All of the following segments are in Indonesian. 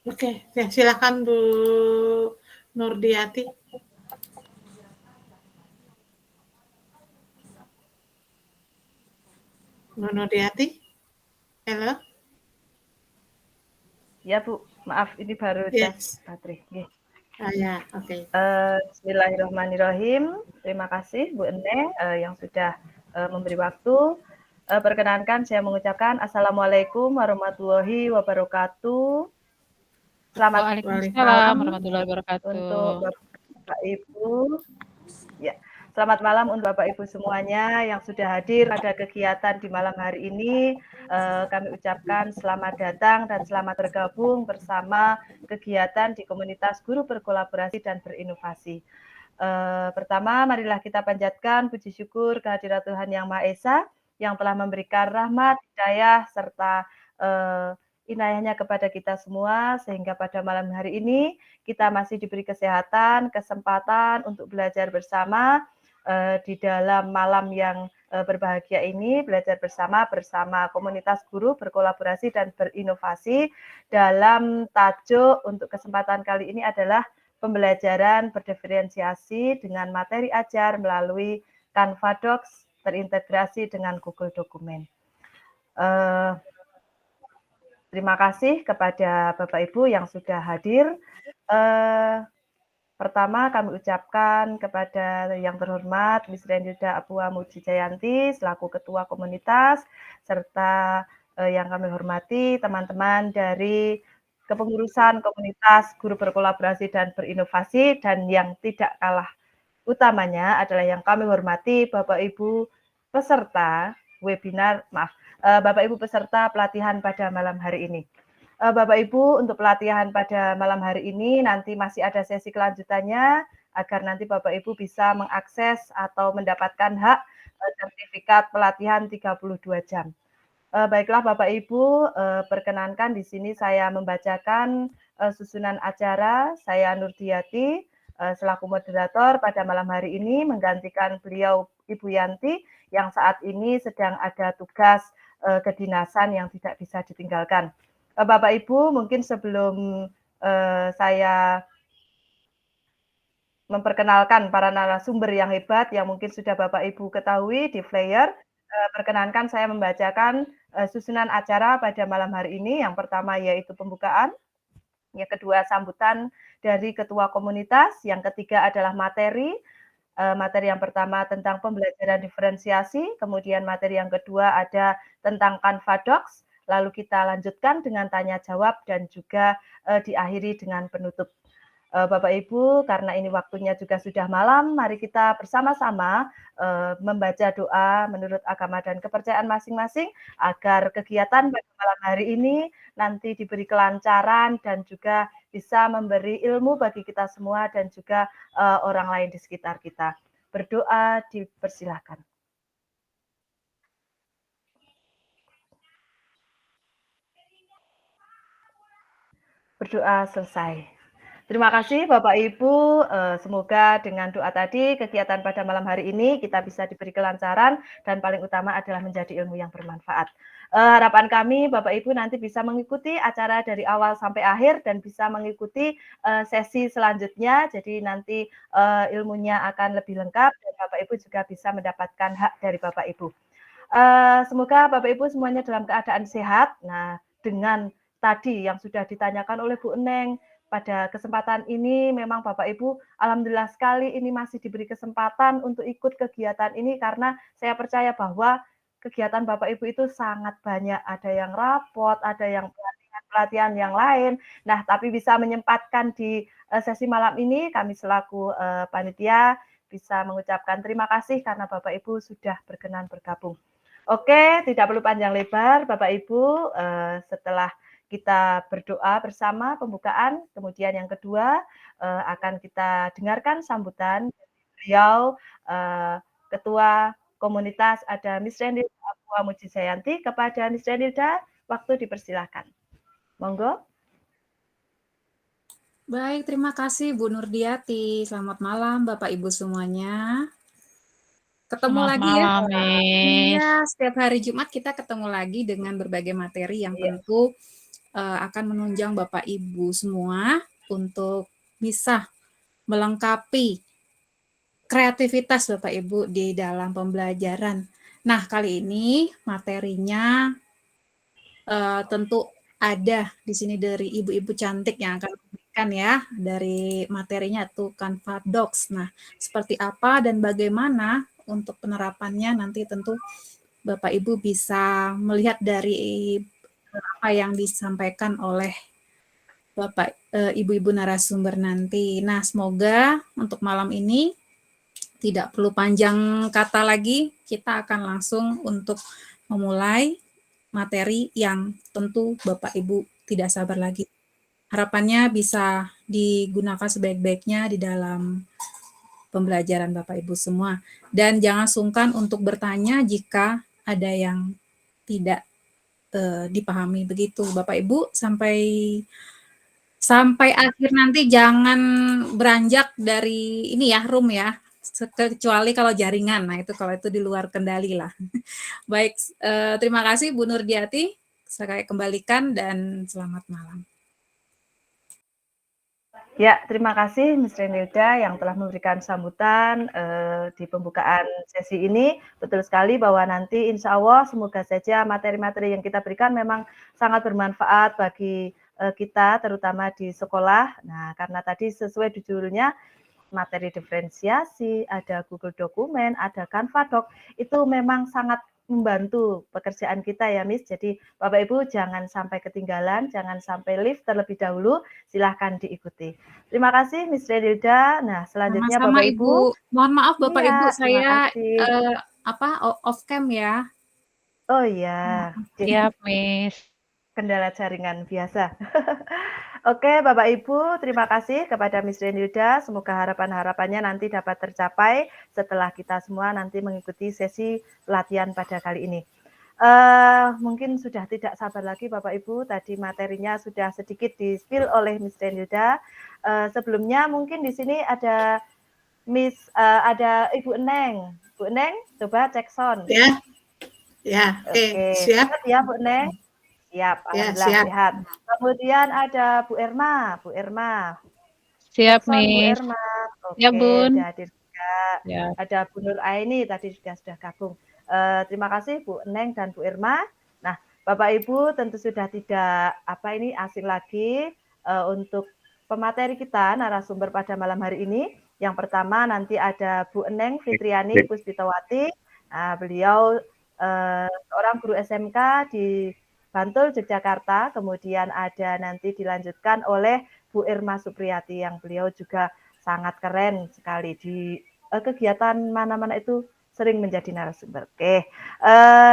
Oke, ya silakan Bu Nurdiati. Bu Nurdiati, halo? Ya Bu, maaf ini baru cas Yes. baterai. Nggih. Ya, oke. Bismillahirrahmanirrahim. Terima kasih Bu Ene yang sudah memberi waktu. Perkenankan saya mengucapkan Assalamualaikum warahmatullahi wabarakatuh. Selamat Waalaikumsalam malam warahmatullahi untuk wabarakatuh. Bapak Ibu. Ya, selamat malam untuk Bapak Ibu semuanya yang sudah hadir pada kegiatan di malam hari ini. Kami ucapkan selamat datang dan selamat bergabung bersama kegiatan di komunitas guru berkolaborasi dan berinovasi. Pertama, marilah kita panjatkan puji syukur kehadirat Tuhan Yang Maha Esa yang telah memberikan rahmat, hidayah, serta inayahnya kepada kita semua, sehingga pada malam hari ini kita masih diberi kesehatan, kesempatan untuk belajar bersama di dalam malam yang berbahagia ini, belajar bersama komunitas guru berkolaborasi dan berinovasi dalam tajuk untuk kesempatan kali ini adalah pembelajaran berdiferensiasi dengan materi ajar melalui Canva Docs terintegrasi dengan Google Dokumen. Terima kasih kepada Bapak Ibu yang sudah hadir. Pertama kami ucapkan kepada yang terhormat Miss Renilda Apua Muji Jayanti selaku Ketua Komunitas, serta yang kami hormati teman-teman dari kepengurusan komunitas guru berkolaborasi dan berinovasi, dan yang tidak kalah utamanya adalah yang kami hormati Bapak Ibu peserta webinar, Bapak Ibu peserta pelatihan pada malam hari ini. Bapak Ibu, untuk pelatihan pada malam hari ini nanti masih ada sesi kelanjutannya agar nanti Bapak Ibu bisa mengakses atau mendapatkan hak sertifikat pelatihan 32 jam. Baiklah Bapak Ibu, perkenankan di sini saya membacakan susunan acara. Saya Nurdiati selaku moderator pada malam hari ini menggantikan beliau Ibu Yanti yang saat ini sedang ada tugas kedinasan yang tidak bisa ditinggalkan. Bapak Ibu, mungkin sebelum saya memperkenalkan para narasumber yang hebat yang mungkin sudah Bapak Ibu ketahui di flyer, perkenankan saya membacakan susunan acara pada malam hari ini. Yang pertama yaitu pembukaan, yang kedua sambutan dari ketua komunitas, yang ketiga adalah materi. Materi yang pertama tentang pembelajaran diferensiasi, kemudian materi yang kedua ada tentang Canva Docs, lalu kita lanjutkan dengan tanya jawab dan juga diakhiri dengan penutup. Bapak Ibu, karena ini waktunya juga sudah malam, mari kita bersama-sama membaca doa menurut agama dan kepercayaan masing-masing agar kegiatan pada malam hari ini nanti diberi kelancaran dan juga bisa memberi ilmu bagi kita semua dan juga orang lain di sekitar kita. Berdoa dipersilahkan. Berdoa selesai. Terima kasih Bapak Ibu, semoga dengan doa tadi kegiatan pada malam hari ini kita bisa diberi kelancaran dan paling utama adalah menjadi ilmu yang bermanfaat. Harapan kami Bapak Ibu nanti bisa mengikuti acara dari awal sampai akhir dan bisa mengikuti sesi selanjutnya, jadi nanti ilmunya akan lebih lengkap dan Bapak Ibu juga bisa mendapatkan hak dari Bapak Ibu. Semoga Bapak Ibu semuanya dalam keadaan sehat. Nah, dengan tadi yang sudah ditanyakan oleh Bu Eneng, pada kesempatan ini memang Bapak Ibu alhamdulillah sekali ini masih diberi kesempatan untuk ikut kegiatan ini karena saya percaya bahwa kegiatan Bapak Ibu itu sangat banyak, ada yang rapot, ada yang pelatihan yang lain. Nah, tapi bisa menyempatkan di sesi malam ini kami selaku panitia bisa mengucapkan terima kasih karena Bapak Ibu sudah berkenan bergabung. Oke, tidak perlu panjang lebar Bapak Ibu, setelah kita berdoa bersama pembukaan, kemudian yang kedua akan kita dengarkan sambutan beliau Ketua Komunitas ada Miss Renilda Apua Muji Jayanti. Kepada Miss Renilda, waktu dipersilahkan. Monggo. Baik, terima kasih Bu Nurdiati. Selamat malam Bapak Ibu semuanya. Ketemu Selamat lagi malam, ya. Miss. Iya, setiap hari Jumat kita ketemu lagi dengan berbagai materi yang tentu akan menunjang Bapak Ibu semua untuk bisa melengkapi kreativitas Bapak Ibu di dalam pembelajaran. Nah, kali ini materinya tentu ada di sini dari ibu-ibu cantik yang akan memberikan ya, dari materinya tuh Canva Docs. Nah, seperti apa dan bagaimana untuk penerapannya nanti tentu Bapak Ibu bisa melihat dari apa yang disampaikan oleh Bapak Ibu-ibu narasumber nanti. Nah, semoga untuk malam ini tidak perlu panjang kata lagi, kita akan langsung untuk memulai materi yang tentu Bapak Ibu tidak sabar lagi. Harapannya bisa digunakan sebaik-baiknya di dalam pembelajaran Bapak Ibu semua. Dan jangan sungkan untuk bertanya jika ada yang tidak dipahami begitu. Bapak Ibu sampai akhir nanti jangan beranjak dari ini ya, room ya. Kecuali kalau jaringan. Nah, itu kalau itu di luar kendali lah. Baik, terima kasih Bu Nurdiati. Saya kembalikan dan selamat malam. Ya, terima kasih Ms. Renilda yang telah memberikan sambutan di pembukaan sesi ini. Betul sekali bahwa nanti insya Allah semoga saja materi-materi yang kita berikan memang sangat bermanfaat bagi kita, terutama di sekolah. Nah, karena tadi sesuai judulnya, materi diferensiasi, ada Google Dokumen, ada Canva Doc, itu memang sangat membantu pekerjaan kita ya Miss. Jadi Bapak Ibu jangan sampai ketinggalan, jangan sampai lift terlebih dahulu, silahkan diikuti. Terima kasih Miss Renilda. Nah, selanjutnya Sama-sama Bapak Ibu. Mohon maaf Bapak Iya, Ibu, terima saya kasih. off cam ya. Oh iya. Siap, Miss. Kendala jaringan biasa. Oke, Bapak Ibu, terima kasih kepada Miss Renilda. Semoga harapan-harapannya nanti dapat tercapai setelah kita semua nanti mengikuti sesi pelatihan pada kali ini. Mungkin sudah tidak sabar lagi Bapak Ibu, tadi materinya sudah sedikit di-spill oleh Miss Renilda. Sebelumnya mungkin di sini ada ada Ibu Eneng. Bu Eneng, coba cek sound. Ya, oke. Siap ya Bu Eneng? Siap, alhamdulillah siap. sehat. Kemudian ada Bu Erma. Siap, Jackson, Bu Miss. Erma. Oke, Ya, Bun. sudah hadir juga. Ya. Ada Bu Nur Aini tadi sudah gabung. Terima kasih Bu Neng dan Bu Erma. Nah, Bapak Ibu tentu sudah tidak asing lagi untuk pemateri kita narasumber pada malam hari ini. Yang pertama nanti ada Bu Eneng Fitriani Puspitawati. Nah, beliau seorang guru SMK di Bantul, Yogyakarta. Kemudian ada nanti dilanjutkan oleh Bu Irma Supriyati yang beliau juga sangat keren sekali di kegiatan mana-mana itu sering menjadi narasumber. Oke,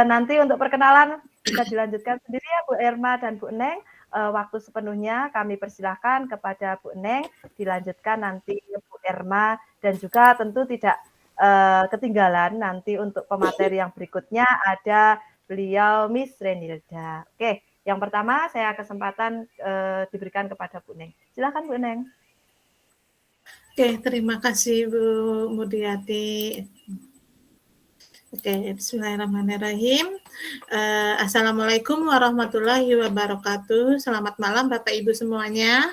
nanti untuk perkenalan bisa dilanjutkan sendiri ya Bu Irma dan Bu Neng. Waktu sepenuhnya kami persilahkan kepada Bu Neng, dilanjutkan nanti Bu Irma, dan juga tentu tidak ketinggalan nanti untuk pemateri yang berikutnya ada beliau Miss Renilda. Oke, yang pertama saya kesempatan diberikan kepada Bu Neng. Silakan Bu Neng. Oke, terima kasih Bu Murdiati. Oke, bismillahirrahmanirrahim. Assalamualaikum warahmatullahi wabarakatuh. Selamat malam Bapak Ibu semuanya.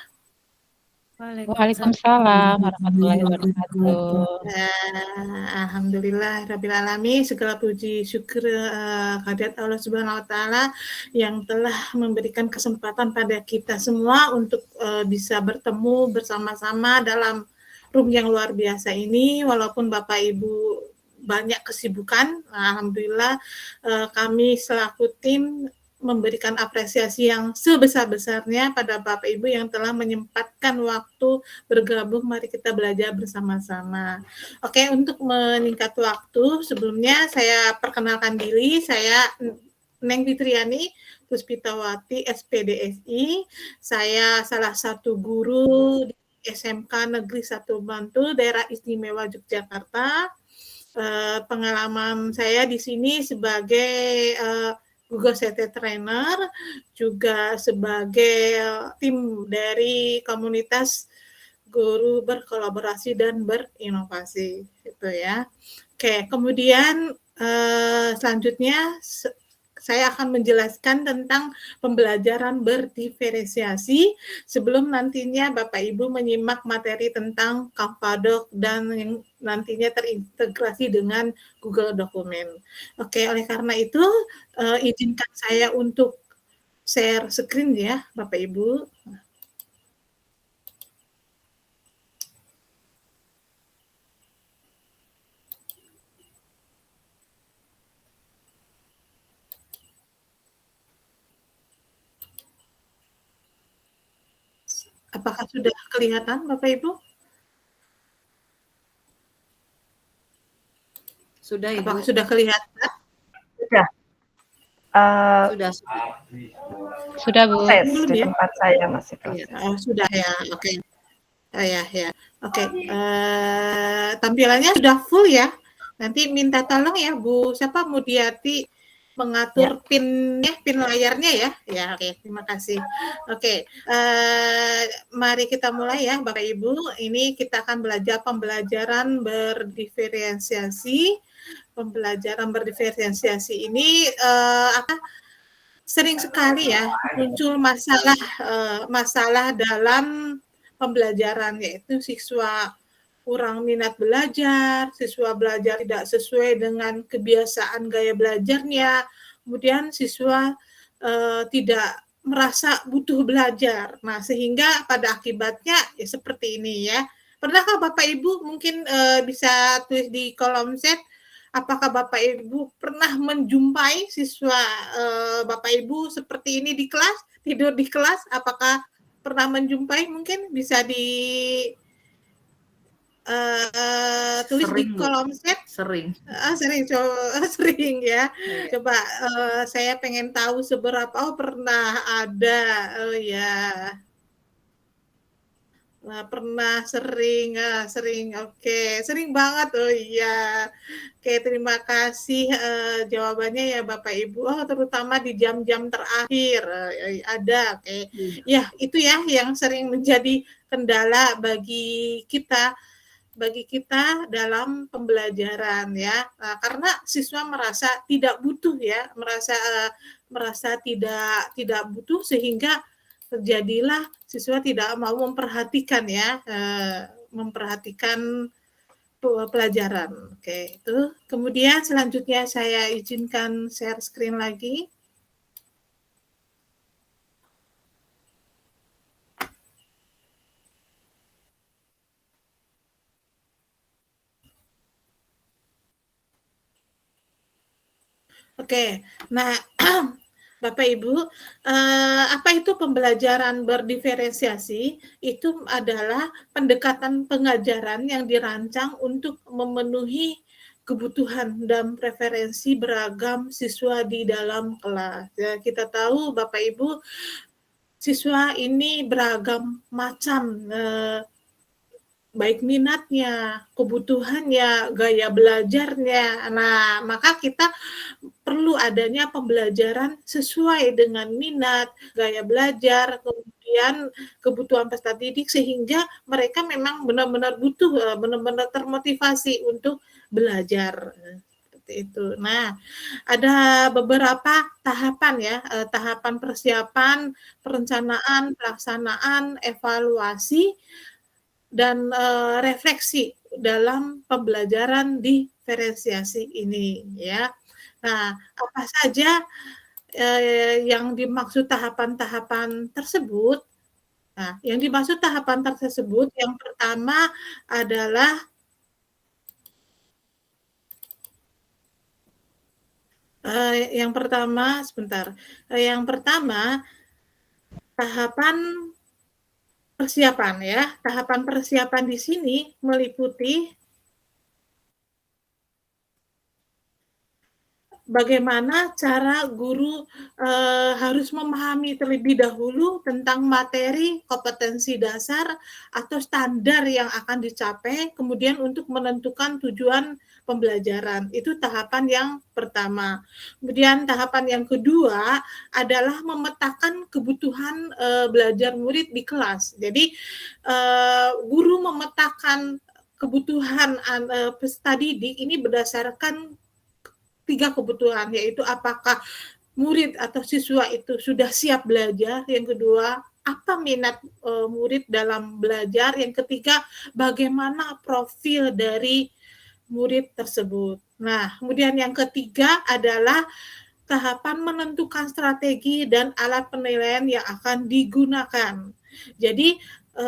Waalaikumsalam warahmatullahi wabarakatuh. Alhamdulillah Rabbil Alamin, segala puji syukur kehadirat Allah Subhanahu wa Ta'ala yang telah memberikan kesempatan pada kita semua untuk bisa bertemu bersama-sama dalam room yang luar biasa ini. Walaupun Bapak Ibu banyak kesibukan, alhamdulillah kami selaku tim memberikan apresiasi yang sebesar-besarnya pada Bapak Ibu yang telah menyempatkan waktu bergabung. Mari kita belajar bersama-sama. Oke, untuk meningkat waktu, sebelumnya saya perkenalkan diri. Saya Neng Fitriani Puspitawati, SPDSI. Saya salah satu guru di SMK Negeri 1 Bantul, Daerah Istimewa Yogyakarta. Pengalaman saya di sini sebagai Google CT Trainer, juga sebagai tim dari komunitas guru berkolaborasi dan berinovasi, gitu ya. Oke, kemudian selanjutnya saya akan menjelaskan tentang pembelajaran berdiferensiasi sebelum nantinya Bapak Ibu menyimak materi tentang Canva dan yang nantinya terintegrasi dengan Google Dokumen. Oke, oleh karena itu izinkan saya untuk share screen ya, Bapak Ibu. Apakah sudah kelihatan, Bapak Ibu? Sudah, Ibu. Apakah sudah kelihatan? Sudah. Sudah. Sudah, Bu. Tes Belum di ya? tempat saya masih proses. Oh, sudah ya, oke. Ya. Oke. Tampilannya sudah full ya. Nanti minta tolong ya Bu, siapa Mudiati mengatur pin layarnya ya. Ya, oke. Terima kasih. Oke. Mari kita mulai ya, Bapak Ibu. Ini kita akan belajar pembelajaran berdiferensiasi. Pembelajaran berdiferensiasi ini sering sekali ya muncul masalah dalam pembelajaran, yaitu siswa kurang minat belajar, siswa belajar tidak sesuai dengan kebiasaan gaya belajarnya, kemudian siswa tidak merasa butuh belajar. Nah, sehingga pada akibatnya ya seperti ini ya. Pernahkah Bapak Ibu mungkin bisa tulis di kolom chat, apakah Bapak Ibu pernah menjumpai siswa Bapak Ibu seperti ini di kelas, tidur di kelas? Apakah pernah menjumpai? Mungkin bisa tulis di kolom chat. Sering. Sering ya. Coba saya pengen tahu seberapa. Oh, pernah ada. Oh ya. Nah, pernah sering. Oke, sering banget. Oh iya. Oke, terima kasih jawabannya ya Bapak Ibu. Oh, terutama di jam-jam terakhir ada. Oke. Ya, itu ya yang sering menjadi kendala bagi kita dalam pembelajaran ya, karena siswa merasa tidak butuh ya, merasa tidak butuh, sehingga terjadilah siswa tidak mau memperhatikan ya, memperhatikan pelajaran. Oke, itu. Kemudian selanjutnya saya izinkan share screen lagi. Oke, nah Bapak Ibu, apa itu pembelajaran berdiferensiasi? Itu adalah pendekatan pengajaran yang dirancang untuk memenuhi kebutuhan dan preferensi beragam siswa di dalam kelas. Ya, kita tahu Bapak Ibu, siswa ini beragam macam, baik minatnya, kebutuhannya, gaya belajarnya. Nah, maka kita perlu adanya pembelajaran sesuai dengan minat, gaya belajar, kemudian kebutuhan peserta didik, sehingga mereka memang benar-benar butuh, benar-benar termotivasi untuk belajar. Seperti itu. Nah, ada beberapa tahapan ya, tahapan persiapan, perencanaan, pelaksanaan, evaluasi, dan refleksi dalam pembelajaran diferensiasi ini ya. Nah, apa saja yang dimaksud tahapan-tahapan tersebut? Nah, yang dimaksud tahapan tersebut yang pertama adalah yang pertama tahapan persiapan ya. Tahapan persiapan di sini meliputi bagaimana cara guru harus memahami terlebih dahulu tentang materi, kompetensi dasar atau standar yang akan dicapai, kemudian untuk menentukan tujuan pembelajaran. Itu tahapan yang pertama. Kemudian tahapan yang kedua adalah memetakan kebutuhan belajar murid di kelas. Jadi guru memetakan kebutuhan peserta didik ini berdasarkan 3 kebutuhan, yaitu apakah murid atau siswa itu sudah siap belajar, yang kedua apa minat murid dalam belajar, yang ketiga bagaimana profil dari murid tersebut. Nah, kemudian yang ketiga adalah tahapan menentukan strategi dan alat penilaian yang akan digunakan. Jadi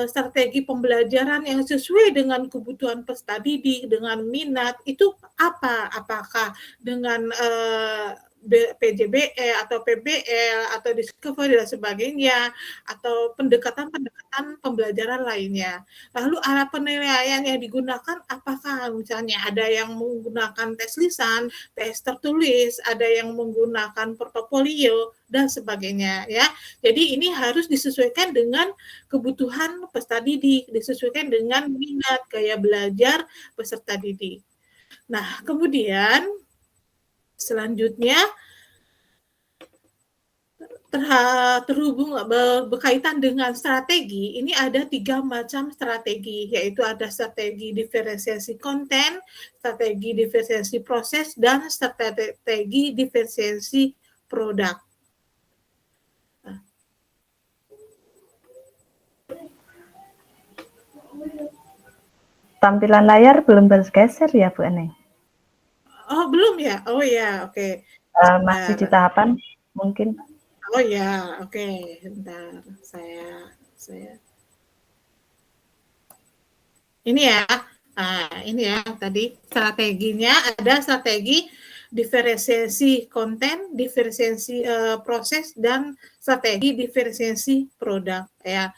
strategi pembelajaran yang sesuai dengan kebutuhan peserta didik, dengan minat itu apa? Apakah dengan PJBE atau PBL atau Discovery dan sebagainya, atau pendekatan-pendekatan pembelajaran lainnya. Lalu alat penilaian yang digunakan apakah misalnya ada yang menggunakan tes lisan, tes tertulis, ada yang menggunakan portofolio dan sebagainya ya. Jadi ini harus disesuaikan dengan kebutuhan peserta didik, disesuaikan dengan minat gaya belajar peserta didik. Nah, kemudian selanjutnya terhubung berkaitan dengan strategi, ini ada 3 macam strategi, yaitu ada strategi diferensiasi konten, strategi diferensiasi proses, dan strategi diferensiasi produk. Tampilan layar belum bergeser ya Bu Eneng? Oh belum ya? Oh ya, oke. Masih di tahapan mungkin. Oh ya, oke. Bentar, saya. Ini ya, ini ya tadi strateginya ada strategi diferensiasi konten, diferensiasi proses, dan strategi diferensiasi produk ya.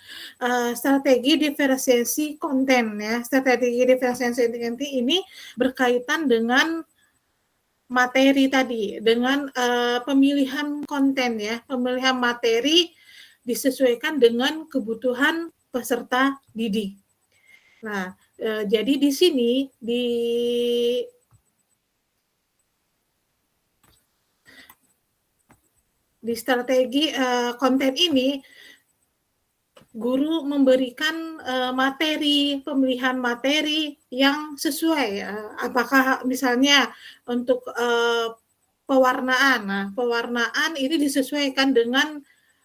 Strategi diferensiasi konten ya, strategi diferensiasi konten ini berkaitan dengan materi tadi, dengan pemilihan konten ya, pemilihan materi disesuaikan dengan kebutuhan peserta didik. Nah, jadi di sini di strategi konten ini guru memberikan materi, pemilihan materi yang sesuai. Apakah misalnya untuk pewarnaan, nah pewarnaan ini disesuaikan dengan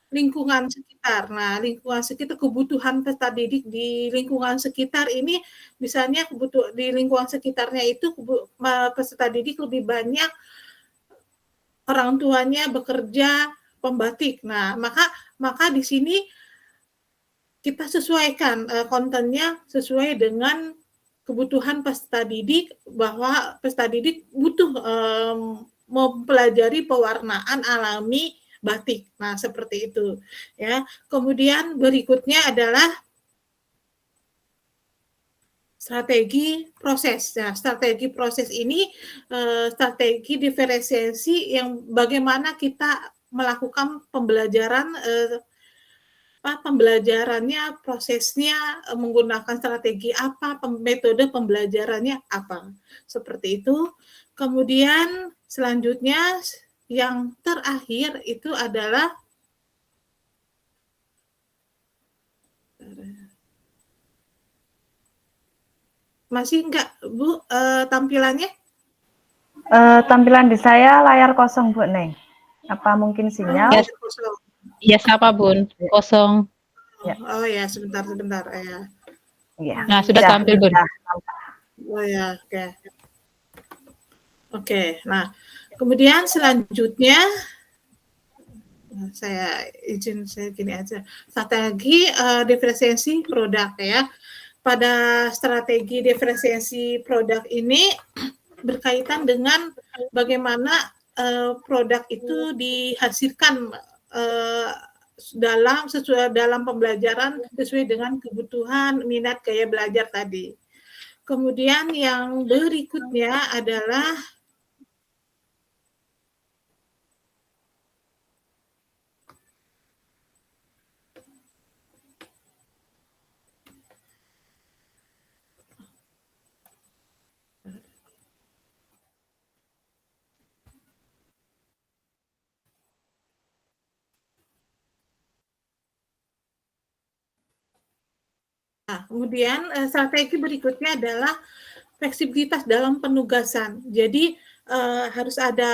lingkungan sekitar. Nah, lingkungan sekitar, kebutuhan peserta didik di lingkungan sekitar ini, misalnya di lingkungan sekitarnya itu peserta didik lebih banyak orang tuanya bekerja pembatik. Nah, maka di sini kita sesuaikan kontennya sesuai dengan kebutuhan peserta didik, bahwa peserta didik butuh mempelajari pewarnaan alami batik. Nah, seperti itu ya. Kemudian berikutnya adalah strategi proses. Nah, strategi proses ini strategi diferensiasi yang bagaimana kita melakukan pembelajaran pembelajarannya, prosesnya menggunakan strategi apa, metode pembelajarannya apa. Seperti itu. Kemudian selanjutnya yang terakhir itu adalah masih enggak Bu tampilannya? Tampilan di saya layar kosong Bu Neng. Apa mungkin sinyal? Yes. Yes, apa Bun? Kosong. Oh ya, sebentar ya. Ya. Nah, sudah tampil Bun. Oh ya, oke. Oke, nah kemudian selanjutnya saya gini aja, strategi diferensiasi produk ya. Pada strategi diferensiasi produk ini berkaitan dengan bagaimana produk itu dihasilkan dalam pembelajaran sesuai dengan kebutuhan minat gaya belajar tadi. Kemudian yang berikutnya adalah kemudian strategi berikutnya adalah fleksibilitas dalam penugasan. Jadi harus ada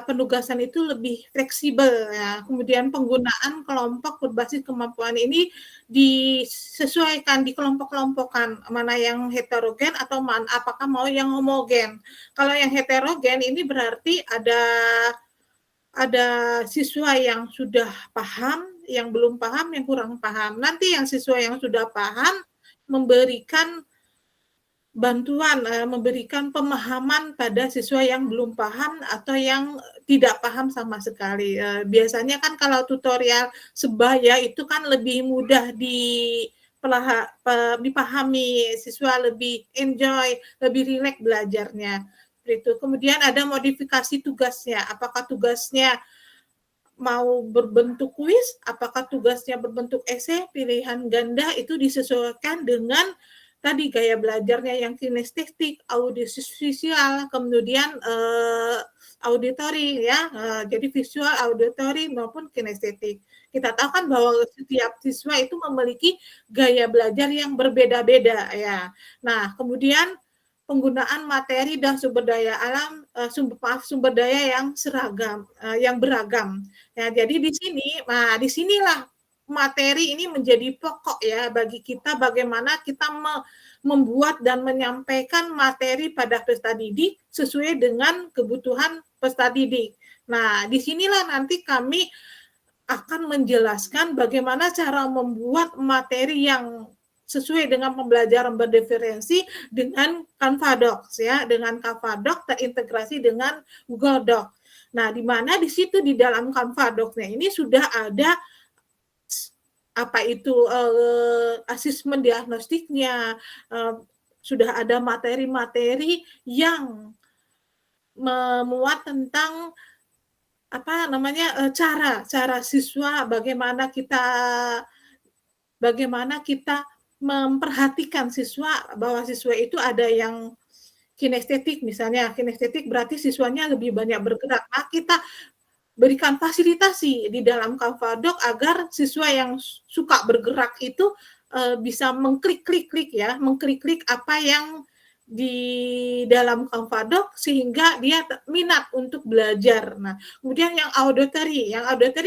penugasan itu lebih fleksibel ya. Kemudian penggunaan kelompok berbasis kemampuan ini disesuaikan, dikelompok-kelompokkan, mana yang heterogen atau apakah mau yang homogen. Kalau yang heterogen ini berarti ada siswa yang sudah paham, yang belum paham, yang kurang paham. Nanti yang siswa yang sudah paham memberikan bantuan, memberikan pemahaman pada siswa yang belum paham atau yang tidak paham sama sekali. Biasanya kan kalau tutorial sebaya itu kan lebih mudah dipahami, siswa lebih enjoy, lebih rileks belajarnya. Itu. Kemudian ada modifikasi tugasnya. Apakah tugasnya mau berbentuk kuis, apakah tugasnya berbentuk esai, pilihan ganda itu disesuaikan dengan tadi gaya belajarnya yang kinestetik, audiovisual, kemudian auditory ya, jadi visual, auditory maupun kinestetik. Kita tahu kan bahwa setiap siswa itu memiliki gaya belajar yang berbeda-beda ya. Nah, kemudian penggunaan materi dan sumber daya alam, sumber daya yang seragam, yang beragam. Ya, jadi di sinilah materi ini menjadi pokok ya bagi kita bagaimana kita membuat dan menyampaikan materi pada peserta didik sesuai dengan kebutuhan peserta didik. Nah, disinilah nanti kami akan menjelaskan bagaimana cara membuat materi yang sesuai dengan pembelajaran berdiferensi dengan Canva Docs ya, dengan Canva Docs terintegrasi dengan Google Docs. Nah, di mana di situ di dalam Canva Docs-nya ini sudah ada apa itu asesmen diagnostiknya, sudah ada materi-materi yang memuat tentang apa namanya cara siswa bagaimana kita memperhatikan siswa, bahwa siswa itu ada yang kinestetik misalnya, kinestetik berarti siswanya lebih banyak bergerak. Nah, kita berikan fasilitasi di dalam Canva Docs agar siswa yang suka bergerak itu bisa mengklik-klik ya, mengklik-klik apa yang di dalam Canva Docs sehingga dia minat untuk belajar. Nah, kemudian yang auditory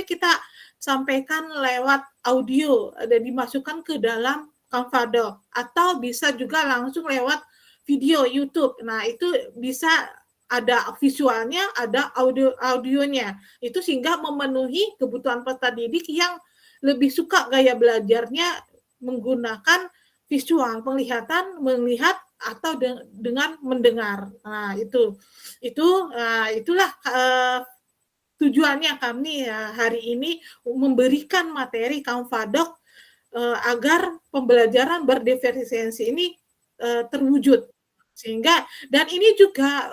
kita sampaikan lewat audio dan dimasukkan ke dalam Canva Docs atau bisa juga langsung lewat video YouTube. Nah, itu bisa ada visualnya, ada audionya. Itu sehingga memenuhi kebutuhan peserta didik yang lebih suka gaya belajarnya menggunakan visual, melihat atau dengan mendengar. Nah, itulah tujuannya kami hari ini memberikan materi Canva Docs agar pembelajaran berdiferensiasi ini terwujud. Sehingga dan ini juga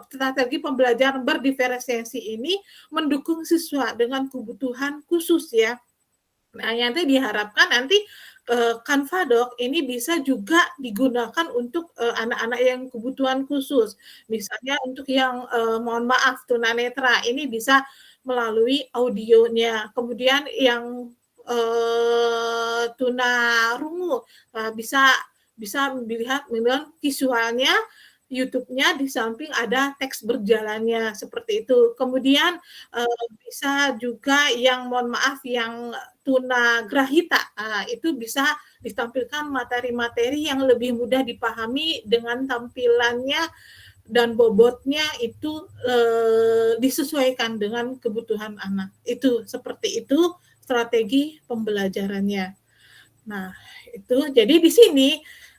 strategi pembelajaran berdiferensiasi ini mendukung siswa dengan kebutuhan khusus ya. Nah, nanti diharapkan nanti Canva Docs ini bisa juga digunakan untuk anak-anak yang kebutuhan khusus. Misalnya untuk yang mohon maaf tunanetra ini bisa melalui audionya. Kemudian yang tunarungu bisa melihat visualnya, YouTube-nya di samping ada teks berjalannya seperti itu. Kemudian bisa juga yang mohon maaf yang tunagrahita, itu bisa ditampilkan materi-materi yang lebih mudah dipahami dengan tampilannya dan bobotnya itu disesuaikan dengan kebutuhan anak. Itu seperti itu strategi pembelajarannya. Nah, itu jadi di sini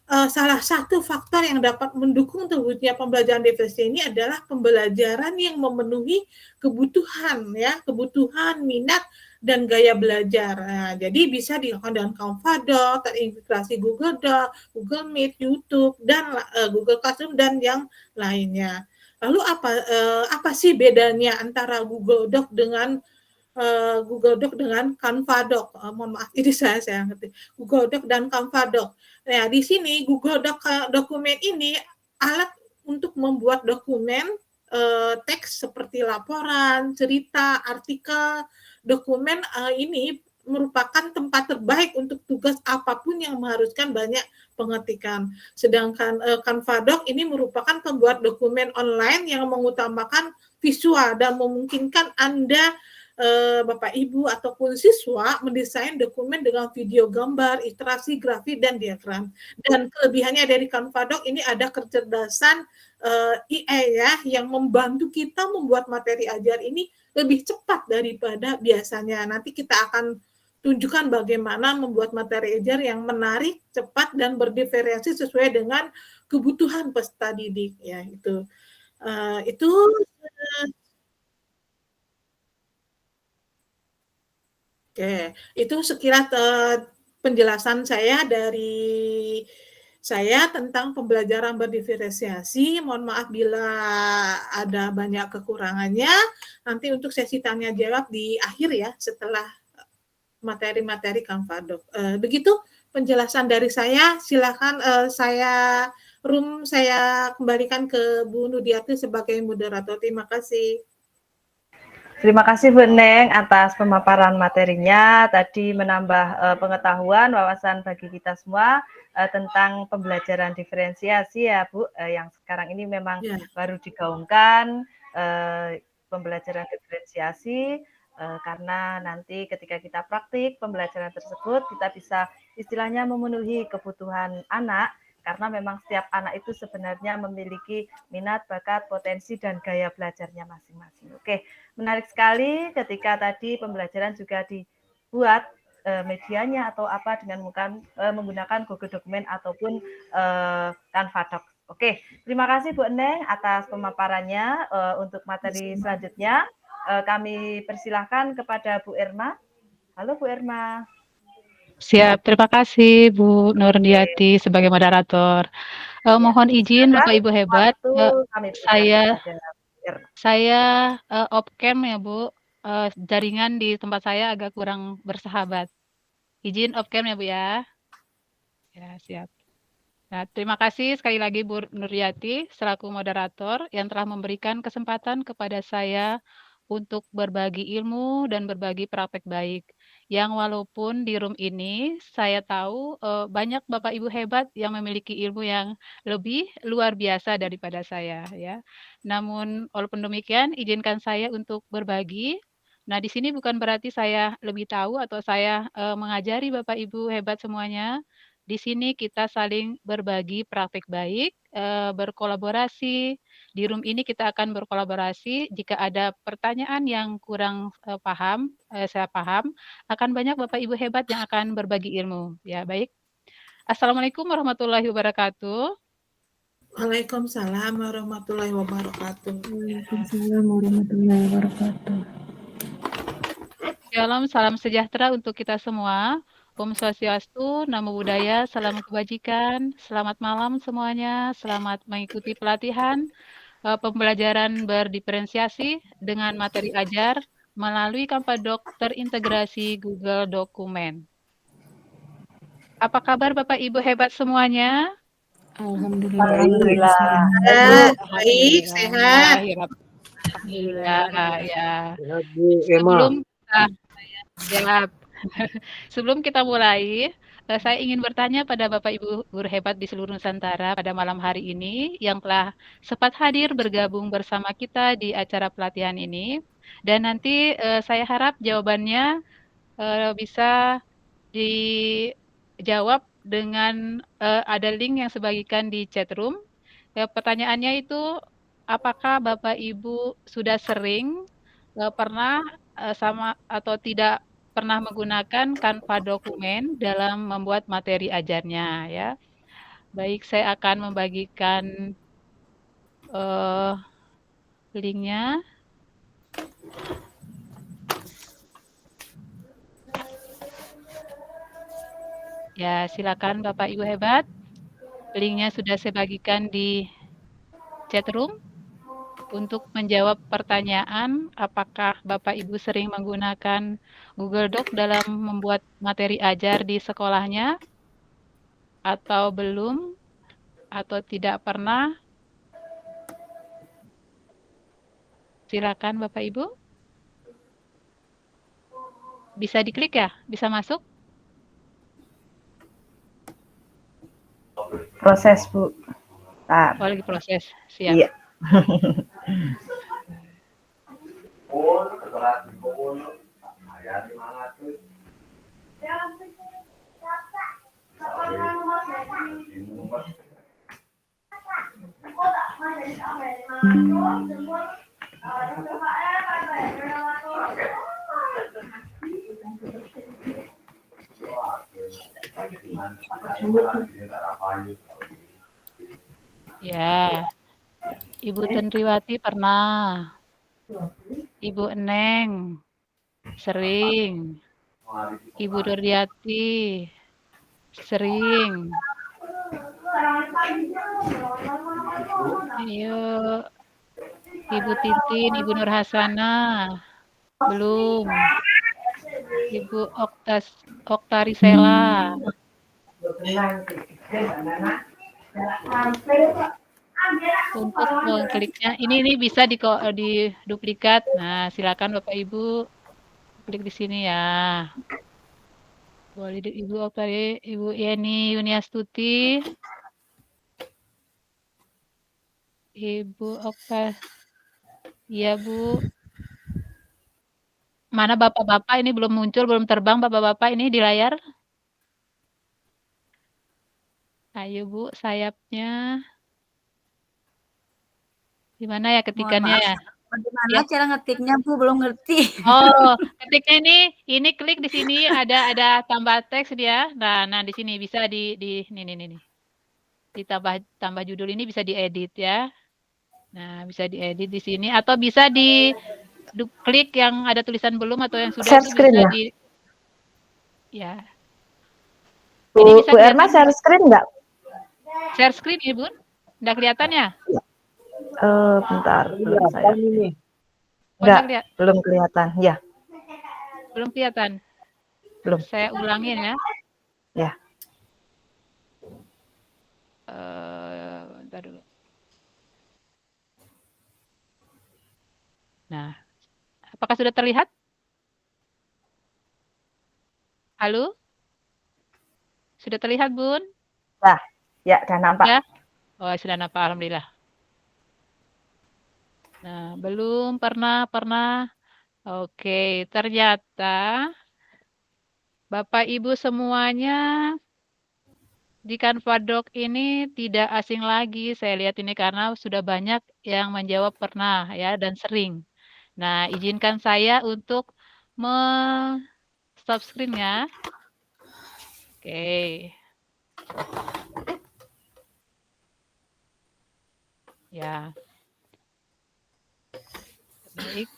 salah satu faktor yang dapat mendukung terwujudnya pembelajaran diversi ini adalah pembelajaran yang memenuhi kebutuhan minat dan gaya belajar. Nah, jadi bisa dilakukan dengan Canva Docs, terintegrasi Google Docs, Google Meet, YouTube dan Google Classroom dan yang lainnya. Lalu apa sih bedanya antara Google Docs dengan Canva Docs? Mohon maaf, ini saya ngerti. Google Docs dan Canva Docs. Nah, di sini Google Dokumen ini alat untuk membuat dokumen teks seperti laporan, cerita, artikel, dokumen ini merupakan tempat terbaik untuk tugas apapun yang mengharuskan banyak pengetikan. Sedangkan Canva Doc ini merupakan pembuat dokumen online yang mengutamakan visual dan memungkinkan Anda Bapak Ibu ataupun siswa mendesain dokumen dengan video gambar, ilustrasi, grafik dan diagram. Dan kelebihannya dari Canva Doc ini ada kecerdasan AI ya yang membantu kita membuat materi ajar ini lebih cepat daripada biasanya. Nanti kita akan tunjukkan bagaimana membuat materi ajar yang menarik, cepat dan berdiferensiasi sesuai dengan kebutuhan peserta didik ya itu. Itu Oke, itu sekilas penjelasan saya dari saya tentang pembelajaran berdiferensiasi. Mohon maaf bila ada banyak kekurangannya. Nanti untuk sesi tanya jawab di akhir ya, setelah materi-materi Canva Doc. Begitu penjelasan dari saya. Silakan saya kembalikan ke Bu Nuryati sebagai moderator. Terima kasih. Terima kasih Bu Neng atas pemaparan materinya, tadi menambah pengetahuan, wawasan bagi kita semua tentang pembelajaran diferensiasi ya Bu, yang sekarang ini memang baru digaungkan pembelajaran diferensiasi, karena nanti ketika kita praktik pembelajaran tersebut, kita bisa istilahnya memenuhi kebutuhan anak, karena memang setiap anak itu sebenarnya memiliki minat, bakat, potensi, dan gaya belajarnya masing-masing. Oke, menarik sekali ketika tadi pembelajaran juga dibuat medianya atau apa dengan menggunakan Google Dokumen ataupun Canva Doc. Oke, terima kasih Bu Neng atas pemaparannya. Untuk materi selanjutnya kami persilahkan kepada Bu Irma. Halo Bu Irma. Siap, terima kasih Bu Nuryati sebagai moderator. Mohon izin Bapak Ibu hebat, saya off cam ya Bu, jaringan di tempat saya agak kurang bersahabat. Izin off cam ya Bu ya. Ya, siap. Nah, terima kasih sekali lagi Bu Nuryati selaku moderator yang telah memberikan kesempatan kepada saya untuk berbagi ilmu dan berbagi praktek baik. Yang walaupun di room ini saya tahu banyak Bapak Ibu hebat yang memiliki ilmu yang lebih luar biasa daripada saya ya. Namun walaupun demikian izinkan saya untuk berbagi. Nah, di sini bukan berarti saya lebih tahu atau saya mengajari Bapak Ibu hebat semuanya. Di sini kita saling berbagi praktik baik, berkolaborasi. Di room ini kita akan berkolaborasi. Jika ada pertanyaan yang kurang paham, saya paham, akan banyak Bapak Ibu hebat yang akan berbagi ilmu. Ya, baik. Assalamualaikum warahmatullahi wabarakatuh. Waalaikumsalam warahmatullahi wabarakatuh. Waalaikumsalam warahmatullahi wabarakatuh. Shalom, salam sejahtera untuk kita semua. Om Swastiastu, Namo Buddhaya, salam kebajikan. Selamat malam semuanya. Selamat mengikuti pelatihan pembelajaran berdiferensiasi dengan materi ajar melalui Canva Doc terintegrasi Google Dokumen. Apa kabar Bapak Ibu hebat semuanya? Alhamdulillah. Baik, sehat. Alhamdulillah ya. Sebelum kita mulai, saya ingin bertanya pada Bapak Ibu guru hebat di seluruh Nusantara pada malam hari ini yang telah sempat hadir bergabung bersama kita di acara pelatihan ini. Dan nanti saya harap jawabannya bisa dijawab dengan ada link yang sebagikan di chat room. Pertanyaannya itu, apakah Bapak Ibu sudah sering pernah sama atau tidak pernah menggunakan Canva Dokumen dalam membuat materi ajarnya ya. Baik, saya akan membagikan linknya. Ya, silakan Bapak Ibu hebat. Linknya sudah saya bagikan di chat room. Untuk menjawab pertanyaan, apakah Bapak Ibu sering menggunakan Google Doc dalam membuat materi ajar di sekolahnya? Atau belum? Atau tidak pernah? Silakan Bapak Ibu. bisa diklik ya? Bisa masuk? Proses, Bu. Bentar. Oh, lagi proses. Siap. Iya. Ya, Ibu Tendriwati pernah. Ibu Eneng sering. Ibu Nurdiati sering. Ayo, Ibu Titin, Ibu Nur Hasana belum. Ibu Oktarisela. Untuk mengkliknya, ini bisa diduplikat. Nah, silakan Bapak Ibu klik di sini ya. Boleh Ibu Oktari, Ibu Yeni Yuniastuti, Ibu Okta, iya Bu. Mana bapak-bapak ini belum muncul, belum terbang bapak-bapak ini di layar? Ayo Bu, sayapnya. Di mana ya ketikannya ya? Bagaimana Ya. cara ngetiknya Bu? Belum ngerti. Oh, ketiknya ini klik di sini ada tambah teks dia. Nah di sini bisa di nih. Ditambah judul ini bisa diedit ya. Nah, bisa diedit di sini atau bisa klik yang ada tulisan belum atau yang sudah Share itu screen bisa ya? ya. Ini Bu, bisa Bu Erma kelihatan share screen nggak? share screen ya, Bun? Nggak kelihatan ya? Bentar, belum saya. Oh, Enggak, belum kelihatan. Ya, belum kelihatan. belum. Saya ulangin ya. Ya. Bentar dulu. Nah, apakah sudah terlihat? Halo? Sudah terlihat, Bun? Ya, udah nampak. Ya? Oh, sudah nampak, alhamdulillah. Nah, belum pernah. Oke, ternyata Bapak Ibu semuanya di Canva Doc ini tidak asing lagi. Saya lihat ini karena sudah banyak yang menjawab pernah ya dan sering. Nah, izinkan saya untuk stop screen ya. Oke. Ya. Baik.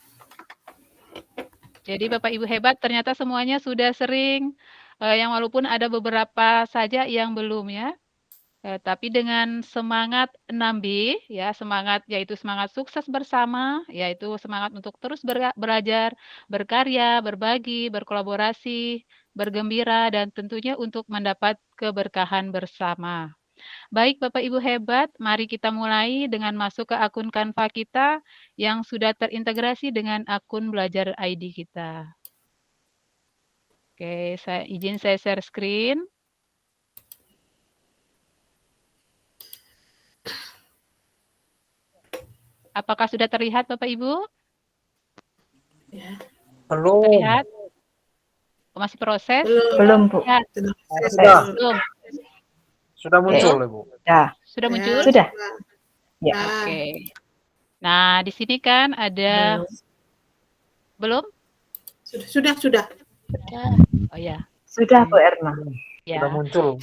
Jadi Bapak Ibu hebat, ternyata semuanya sudah sering, yang walaupun ada beberapa saja yang belum ya. Tapi dengan semangat 6B ya, semangat yaitu semangat sukses bersama, yaitu semangat untuk terus belajar, berkarya, berbagi, berkolaborasi, bergembira, dan tentunya untuk mendapat keberkahan bersama. Baik Bapak Ibu hebat, mari kita mulai dengan masuk ke akun Canva kita yang sudah terintegrasi dengan akun Belajar ID kita. Oke, saya share screen. Apakah sudah terlihat Bapak Ibu? Ya. Belum. Terlihat? Masih proses? Belum, Bu. Ya. Sudah. Belum. Sudah muncul, Ibu. Ya. Sudah Ya, muncul? Sudah. Ya. Oke. Nah, di sini kan ada belum? Sudah. Oh ya. Sudah, Bu Erma. Ya. Sudah muncul.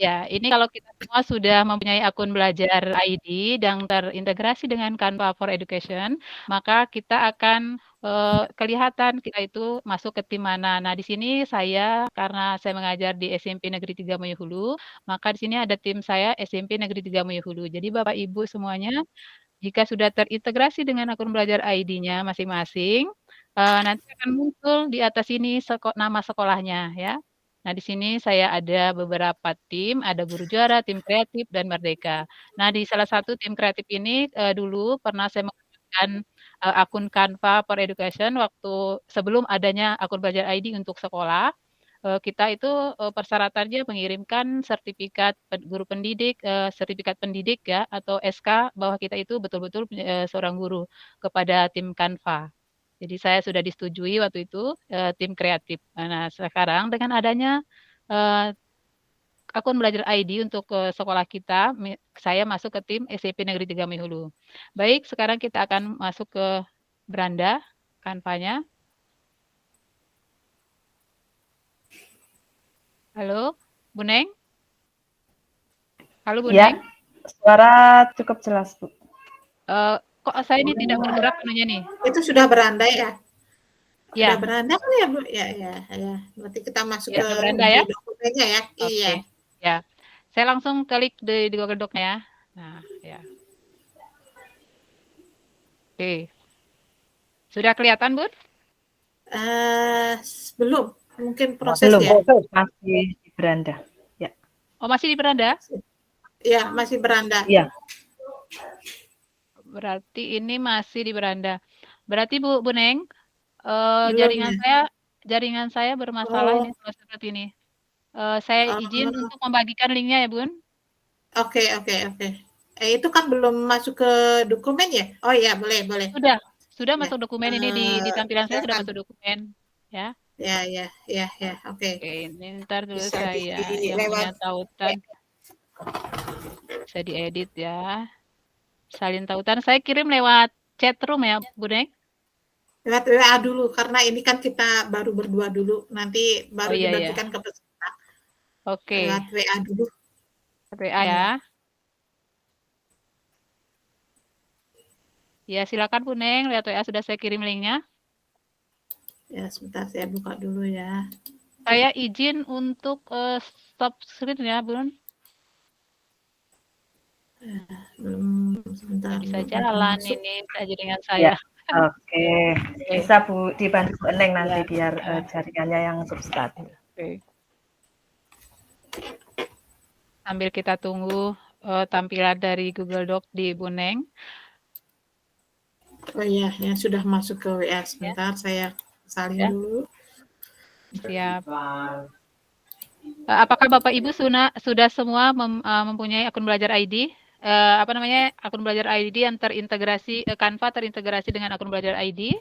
Ini kalau kita semua sudah mempunyai akun Belajar ID dan terintegrasi dengan Canva for Education, maka kita akan kelihatan kita itu masuk ke tim mana. Nah, di sini karena saya mengajar di SMP Negeri 3 Moyohulu, maka di sini ada tim saya SMP Negeri 3 Moyohulu. Jadi Bapak Ibu semuanya, jika sudah terintegrasi dengan akun Belajar ID-nya masing-masing, nanti akan muncul di atas ini nama sekolahnya ya. Nah, di sini saya ada beberapa tim, ada Guru Juara, Tim Kreatif, dan Merdeka. Nah, di salah satu tim kreatif ini dulu pernah saya menggunakan akun Canva for Education waktu sebelum adanya akun Belajar ID untuk sekolah. Kita itu persyaratannya mengirimkan sertifikat guru pendidik, sertifikat pendidik ya, atau SK bahwa kita itu betul-betul seorang guru kepada tim Canva. Jadi saya sudah disetujui waktu itu tim kreatif. Nah sekarang dengan adanya akun Belajar ID untuk sekolah kita, saya masuk ke tim SMP Negeri 3 Mihulu. Baik, sekarang kita akan masuk ke beranda Canva-nya. Halo, Bu Neng? Halo, Bu Ya, Neng? suara cukup jelas, Bu. Kok saya ini tidak bergerak menunya nih? Itu sudah beranda ya? Ya. Sudah beranda kan ya, Bu? Ya. Berarti kita masuk Ya, ke sudah beranda ya? dokumennya ya? Oke. Iya. Ya. Saya langsung klik di Google Doc ya. Nah, ya. Oke. Sudah kelihatan, Bun? Belum. Mungkin proses Belum, ya? masih di beranda. Ya. Oh, masih di beranda? Ya, masih beranda. Iya. Berarti ini masih di beranda. Berarti Bu Neng, Belum ya? jaringan saya bermasalah ini seperti ini. Saya izin untuk membagikan linknya ya, Bun. Oke. Itu kan belum masuk ke dokumen ya? Oh iya, boleh. Sudah masuk dokumen ini di tampilan saya sudah masuk dokumen, ya. Ya, oke. Oke, ini ntar dulu Bisa saya yang punya tautan. Bisa diedit ya. Salin tautan saya kirim lewat chat room ya, Bu Neng. Lewat WA dulu, karena ini kan kita baru berdua dulu, nanti baru dibagikan ke peserta. Oke. Lewat WA dulu. WA ya. Ya, silakan Bu Neng, lihat WA sudah saya kirim linknya. Ya, sebentar saya buka dulu ya. Saya izin untuk stop screen ya, Bun. Belum, sebentar. Bisa jalan ini jaringan saya. Ya, oke. Bisa Bu dibantu Bu Neng nanti biar jaringannya yang stabil. Oke. Sambil kita tunggu tampilan dari Google Doc di Bu Neng. Oh iya, yang sudah masuk ke WA. Sebentar, saya salin dulu. Siap. Apakah Bapak Ibu sudah semua mempunyai akun Belajar ID? Akun Belajar ID yang terintegrasi, Canva terintegrasi dengan akun Belajar ID?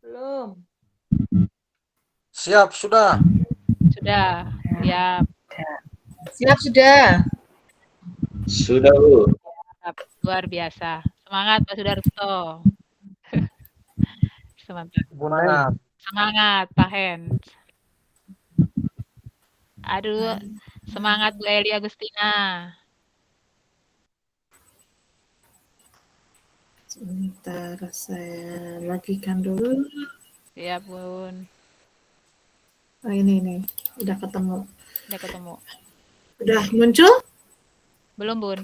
Belum. Siap, sudah. Sudah, siap. Siap sudah. Sudah, Bu. Luar biasa. Semangat Pak Sudarto. Semangat Pak Hen. Aduh, semangat Bu Eli Agustina. Sebentar, saya bagikan dulu. Siap, Bun. Oh ini, udah ketemu. Udah muncul? Belum, Bun.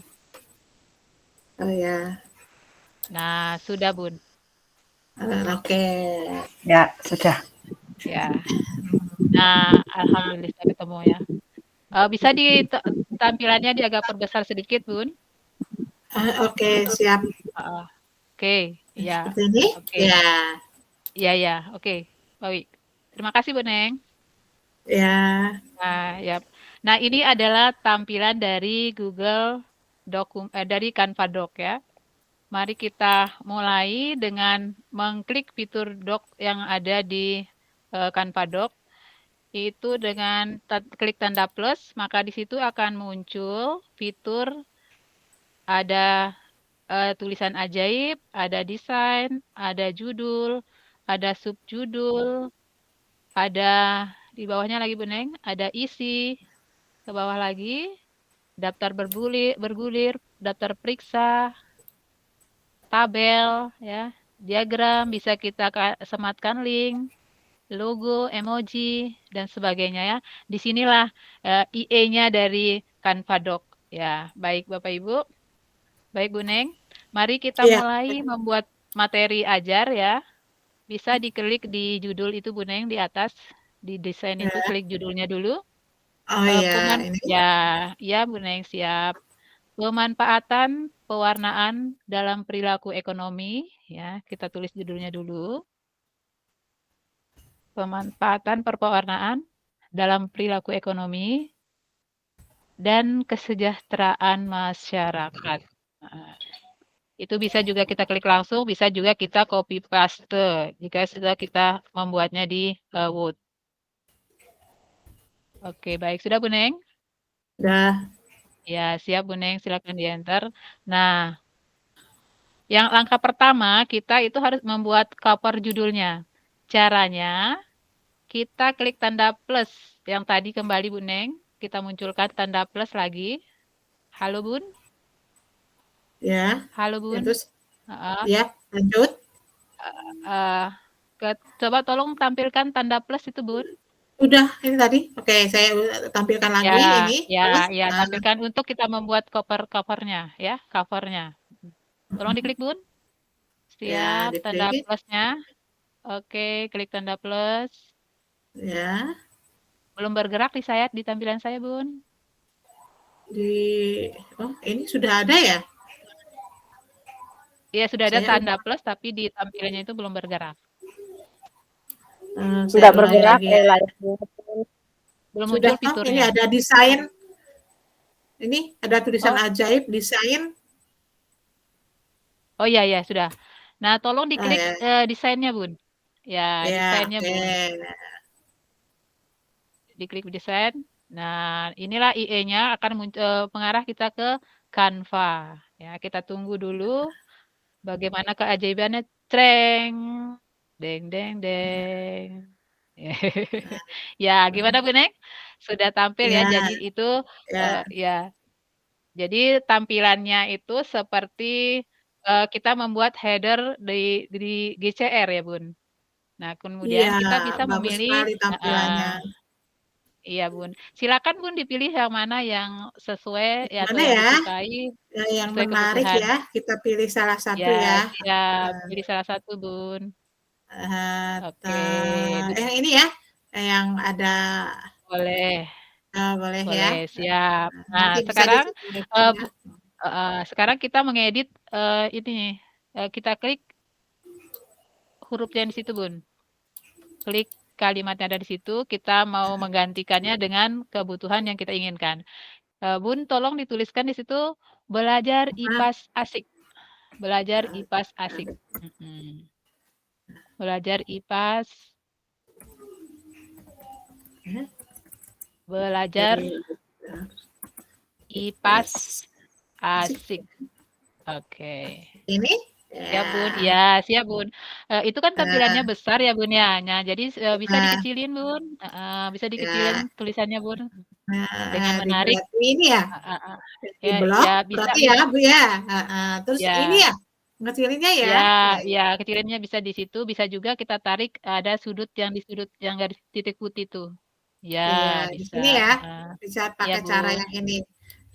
Oh ya. Nah, sudah, Bun. Oke. Ya, sudah. Ya. Nah, alhamdulillah ketemu ya. Bisa di tampilannya agak perbesar sedikit, Bun. Oke, siap. Oke, ya. Seperti ini? Oke. Ya. Oke, baik. Terima kasih, Bu Neng. Ya. Nah, ini adalah tampilan dari Google dari Canva Doc ya. Mari kita mulai dengan mengklik fitur Doc yang ada di Canva Doc. Itu dengan klik tanda plus, maka di situ akan muncul fitur ada tulisan ajaib, ada desain, ada judul, ada subjudul, ada di bawahnya lagi Bu Neng, ada isi, ke bawah lagi, daftar bergulir, daftar periksa, tabel, ya, diagram, bisa kita sematkan link, logo, emoji, dan sebagainya ya. Disinilah IE-nya dari Canva Doc. Ya, baik Bapak Ibu. Baik Bu Neng, mari kita mulai membuat materi ajar ya. Bisa diklik di judul itu Bu Neng di atas, di desain itu klik judulnya dulu. Oh iya, ini. Ya Bu Neng siap. Pemanfaatan pewarnaan dalam perilaku ekonomi, ya, kita tulis judulnya dulu. Pemanfaatan pewarnaan dalam perilaku ekonomi dan kesejahteraan masyarakat. Nah, itu bisa juga kita klik langsung, bisa juga kita copy paste jika sudah kita membuatnya di Word. Oke, baik. Sudah, Bu Neng? Udah. Ya, siap Bu Neng, silakan di-enter. Nah, yang langkah pertama kita itu harus membuat cover judulnya. Caranya kita klik tanda plus yang tadi kembali Bu Neng, kita munculkan tanda plus lagi. Halo Bun? Ya. Halo Ya, Bun? terus Heeh. ya, lanjut. Coba tolong tampilkan tanda plus itu Bun. Udah, ini tadi. Oke, saya tampilkan lagi Ya, ini. ya, Terus, ya, tampilkan untuk kita membuat covernya, ya, covernya. Tolong diklik Bun. ya, Siap, tanda diklik. plusnya. Oke, klik tanda plus. Ya, Belum bergerak di tampilan saya, Bun. oh, ini sudah ada ya? Iya, sudah ada Saya tanda plus, tapi di tampilannya itu belum bergerak. saya Tidak ulangi bergerak lagi ya. layarnya. Belum Sudah, muncul oh, ini fiturnya. ada desain. Ini ada tulisan Oh. ajaib, desain. Oh iya, ya, sudah. Nah, tolong diklik ya. desainnya, Bun. Ya, Ya, desainnya, oke. Bun. Diklik desain. Nah, inilah IE-nya akan mengarah kita ke Canva. Ya, kita tunggu dulu bagaimana keajaibannya. Treng. Deng, deng, deng. Ya, gimana Bu Neng? Sudah tampil ya. Ya, Jadi itu ya. ya. Jadi tampilannya itu seperti kita membuat header di GCR ya, Bun. Nah, Iya, kemudian kita bisa bagus memilih sekali tampilannya. iya, Bun. Silakan Bun dipilih yang mana yang sesuai ya, atau Mana yang ya? disukai Yang sesuai menarik kebutuhan. ya, kita pilih salah satu Ya, ya. siap. Pilih salah satu, Bun. Oke. Yang ini ya, yang ada. Boleh. Boleh ya. Boleh, siap. Nah, Nanti bisa sekarang disesuaikan ya. sekarang kita mengedit ini kita klik huruf yang di situ, Bun. Klik kalimatnya ada di situ, kita mau menggantikannya dengan kebutuhan yang kita inginkan. Bun, tolong dituliskan di situ belajar IPAS asik. Belajar IPAS asik. Belajar IPAS. Belajar IPAS asik. Oke. Ini? Siap, Bun. Ya, siap, Bun. Itu kan tampilannya besar ya, Bun ya. Nah, jadi bisa dikecilin, Bun. Bisa dikecilin tulisannya, Bun. Dengan menarik. Ini ya? Di blok Ya, bisa. berarti ya, Bu ya. Terus Ya. ini ya? Ngecilinnya ya? Ya, kecilinnya bisa di situ. Bisa juga kita tarik ada sudut yang di sudut yang garis titik putih itu. Ya, Di bisa. sini ya. Bisa pakai cara Bun. yang ini.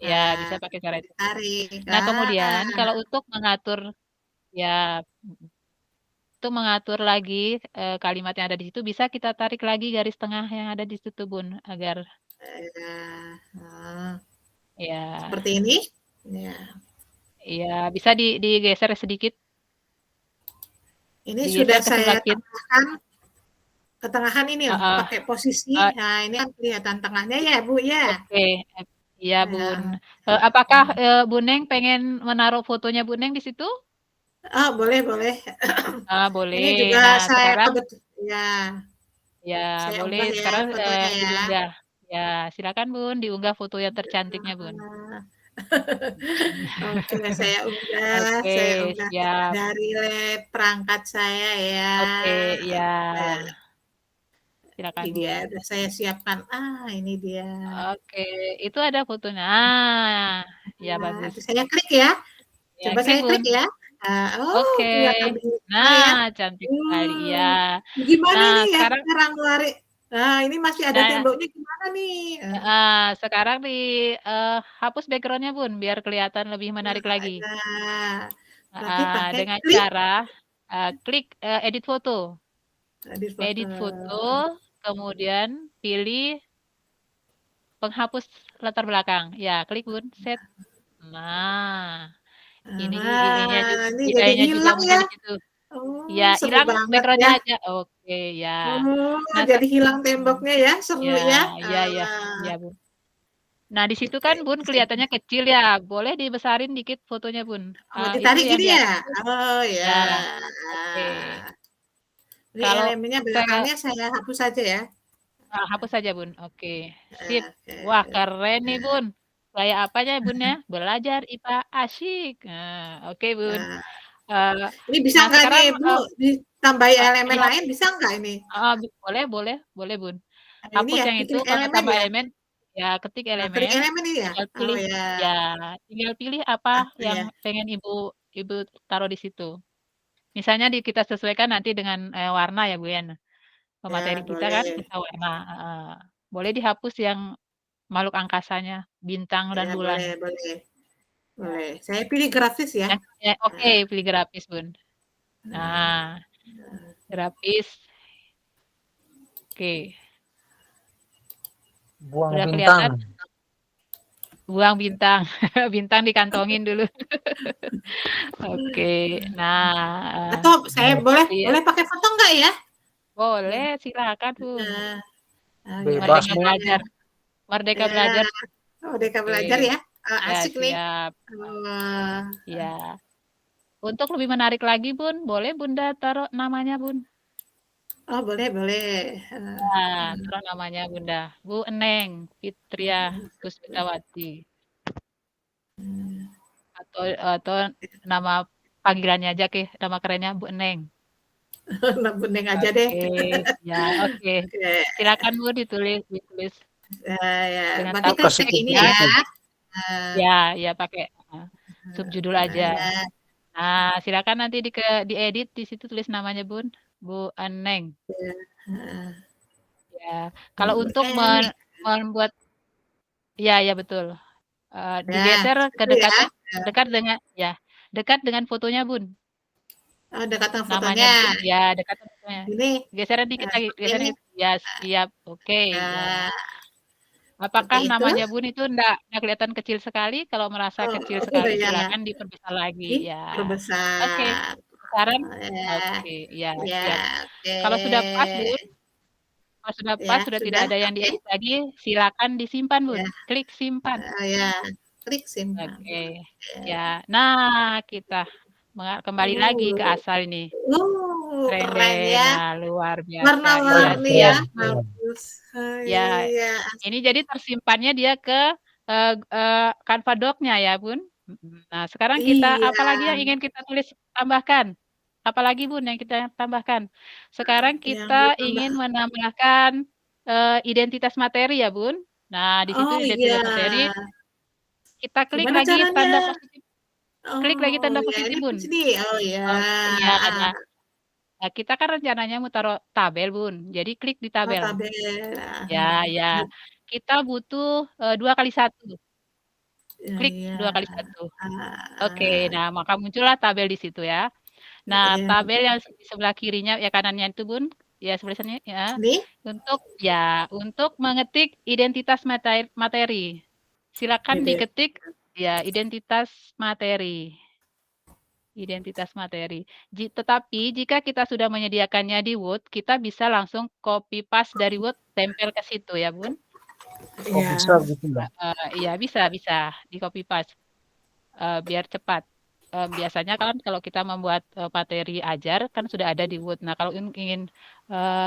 Ya, bisa pakai cara itu. Tarik. Nah, kemudian kalau untuk mengatur ya untuk mengatur lagi kalimat yang ada di situ bisa kita tarik lagi garis tengah yang ada di situ, Bun, agar ya. Seperti ini? Ya. Iya, bisa digeser sedikit. Ini Digeser sudah saya sedikit. ketengahan ini loh, pakai posisi. Nah, ini kan kelihatan tengahnya ya, Bu ya. Oke. Iya, Bun. Apakah Bu Neng pengen menaruh fotonya Bu Neng di situ? Oh, boleh, boleh. Boleh. Ini juga Nah, saya sekarang ya. Ya, Saya boleh. unggah ya Sekarang fotonya ya. diunggah. Ya, silakan Bun, diunggah foto yang tercantiknya, Bun. Oke, saya unggah. Oke, Saya unggah siap. dari perangkat saya ya. Oke, ya. Silakan, Ini dia, Bun. udah saya siapkan. Ini dia. Oke, itu ada fotonya. Ya bagus. Saya klik ya. Coba saya klik ya. Oke. Kelihatan Nah, cantik sekali ya. Gimana Nah, ini ya sekarang sekarang lari? Ini masih ada temboknya gimana nih? Sekarang hapus background-nya, Bun, biar kelihatan lebih menarik lagi. Berarti pakai Dengan klik. cara klik edit foto. Edit foto, kemudian pilih penghapus latar belakang. Ya, klik Bun, set. Nah, ini ininya Wah, ini jadi I-nya juga hilang muncul ya? di situ. Oh, Ya, seru hilang banget background-nya ya. aja. Oke, ya. Oh, Nah, jadi hilang temboknya ya, seru ya, ya. iya, iya, iya, Bun. Nah, di situ kan Bun kelihatannya kecil ya. Boleh dibesarin dikit fotonya, Bun. Oh, Itu ditarik yang gini di ya? atas tuh. Oh ya. Ya, oke. Ini Kalau elemennya saya belakangnya saya hapus saja ya. hapus saja, Bun. Oke, sip. Oke. Wah, keren nih, Bun. Kayak apanya, Bun ya? Belajar IPA asyik. Nah, oke, Bun. Nah, Eh, ini bisa nah, nggak nih, sekarang Bu, ditambahi elemen ya, lain bisa nggak ini? boleh, boleh, boleh, Bun. Nah, ini Hapus ya, yang itu, bikin kalau elemen tambah ya? elemen, ya ketik Nah, klik elemen, elemen ini ya? tinggal Oh pilih, ya. ya, tinggal pilih apa Apa yang ya? pengen Ibu Ibu taruh di situ. Misalnya kita sesuaikan nanti dengan warna ya, Bu ya. Materi Ya, kita kan boleh. kita warna. Boleh dihapus yang makhluk angkasanya, bintang dan Ya, bulan. boleh, boleh. Ya. Boleh. Saya pilih grafis ya. Oke, pilih grafis, Bun. Nah, grafis. Oke. Buang Udah bintang. kelihatan? Buang bintang. Bintang dikantongin dulu. Oke. Nah, Atau saya boleh iya. boleh pakai foto nggak ya? Boleh, silakan, Bun. Nah, oh, ya, Bebas Merdeka nih. belajar. Merdeka ya. belajar. Merdeka Oke. belajar ya. Oh, Ya, asik nih. siap. Oh, Ya. Untuk lebih menarik lagi, Bun, boleh Bunda taruh namanya, Bun. oh boleh, boleh. Nah, taruh namanya Bunda. Bu Eneng Fitria Puspitawati. Atau nama panggilannya aja ke, nama kerennya Bu Eneng. Bening aja deh. Oke, ya, oke. Oke. Silakan Bu ditulis Ya, dengan berarti tab kan Kasih kayak ketik ini ya. ya. Ya, pakai subjudul aja. Nah, silakan nanti diedit di situ tulis namanya Bun, Bu Eneng. Ya, kalau untuk membuat, ya betul. Digeser ke itu dekat ya. dekat dengan fotonya Bun. Oh, dekat dengan Namanya fotonya. Bun, ya dekat dengan fotonya. Ini Geseran dikit lagi, seperti geseran ini. dikit. Ya, siap. Oke, ya. Nah, seperti Apakah itu. namanya Bun itu enggak kelihatan kecil sekali? Kalau merasa Oh, kecil sekali, ya. silakan diperbesar lagi, ya. Oke, Diperbesar. besaran? Ya, Oke, ya, ya, siap. oke. Kalau sudah pas, Bun, kalau sudah pas, Ya, sudah tidak sudah. ada yang Oke. diedit lagi, silakan disimpan, Bun. Ya, Klik simpan. ya. Klik simpan. Oke, ya. Nah, kita kembali lagi ke asal ini. Keren Keren deh. ya. Nah, luar biasa. Iya, Warna-warni ya. siap. Bagus. Ya, Iya. ini jadi tersimpannya dia ke Canva Doc-nya ya, Bun. Nah, sekarang kita Iya. apalagi yang ingin kita tambahkan? Apalagi Bun yang kita tambahkan? Sekarang Yang kita ditambah. ingin menambahkan identitas materi ya, Bun. Nah, di situ Oh identitas materi, iya. kita klik Gimana lagi caranya? tanda positif. Klik lagi Oh tanda ya, positif, ini Bun. di sini. Oh ya. Iya, nah, kita kan rencananya mau taruh tabel, Bun. Jadi klik di Oh, tabel. tabel. Ya. Kita butuh 2x1. Ya, Klik ya. 2x1. Oke, nah maka muncullah tabel di situ ya. Nah, Ya. tabel yang di sebelah kirinya, ya kanannya itu Bun, ya sebelah sana ya. Sini. Untuk mengetik identitas materi. Silakan Gitu. diketik ya identitas materi. Identitas materi. Tetapi jika kita sudah menyediakannya di Word, kita bisa langsung copy paste dari Word tempel ke situ ya, Bun. Oh, Ya. bisa gitu ya? Iya, bisa di copy paste. Biar cepat. Biasanya kan kalau kita membuat materi ajar kan sudah ada di Word. Nah, kalau ingin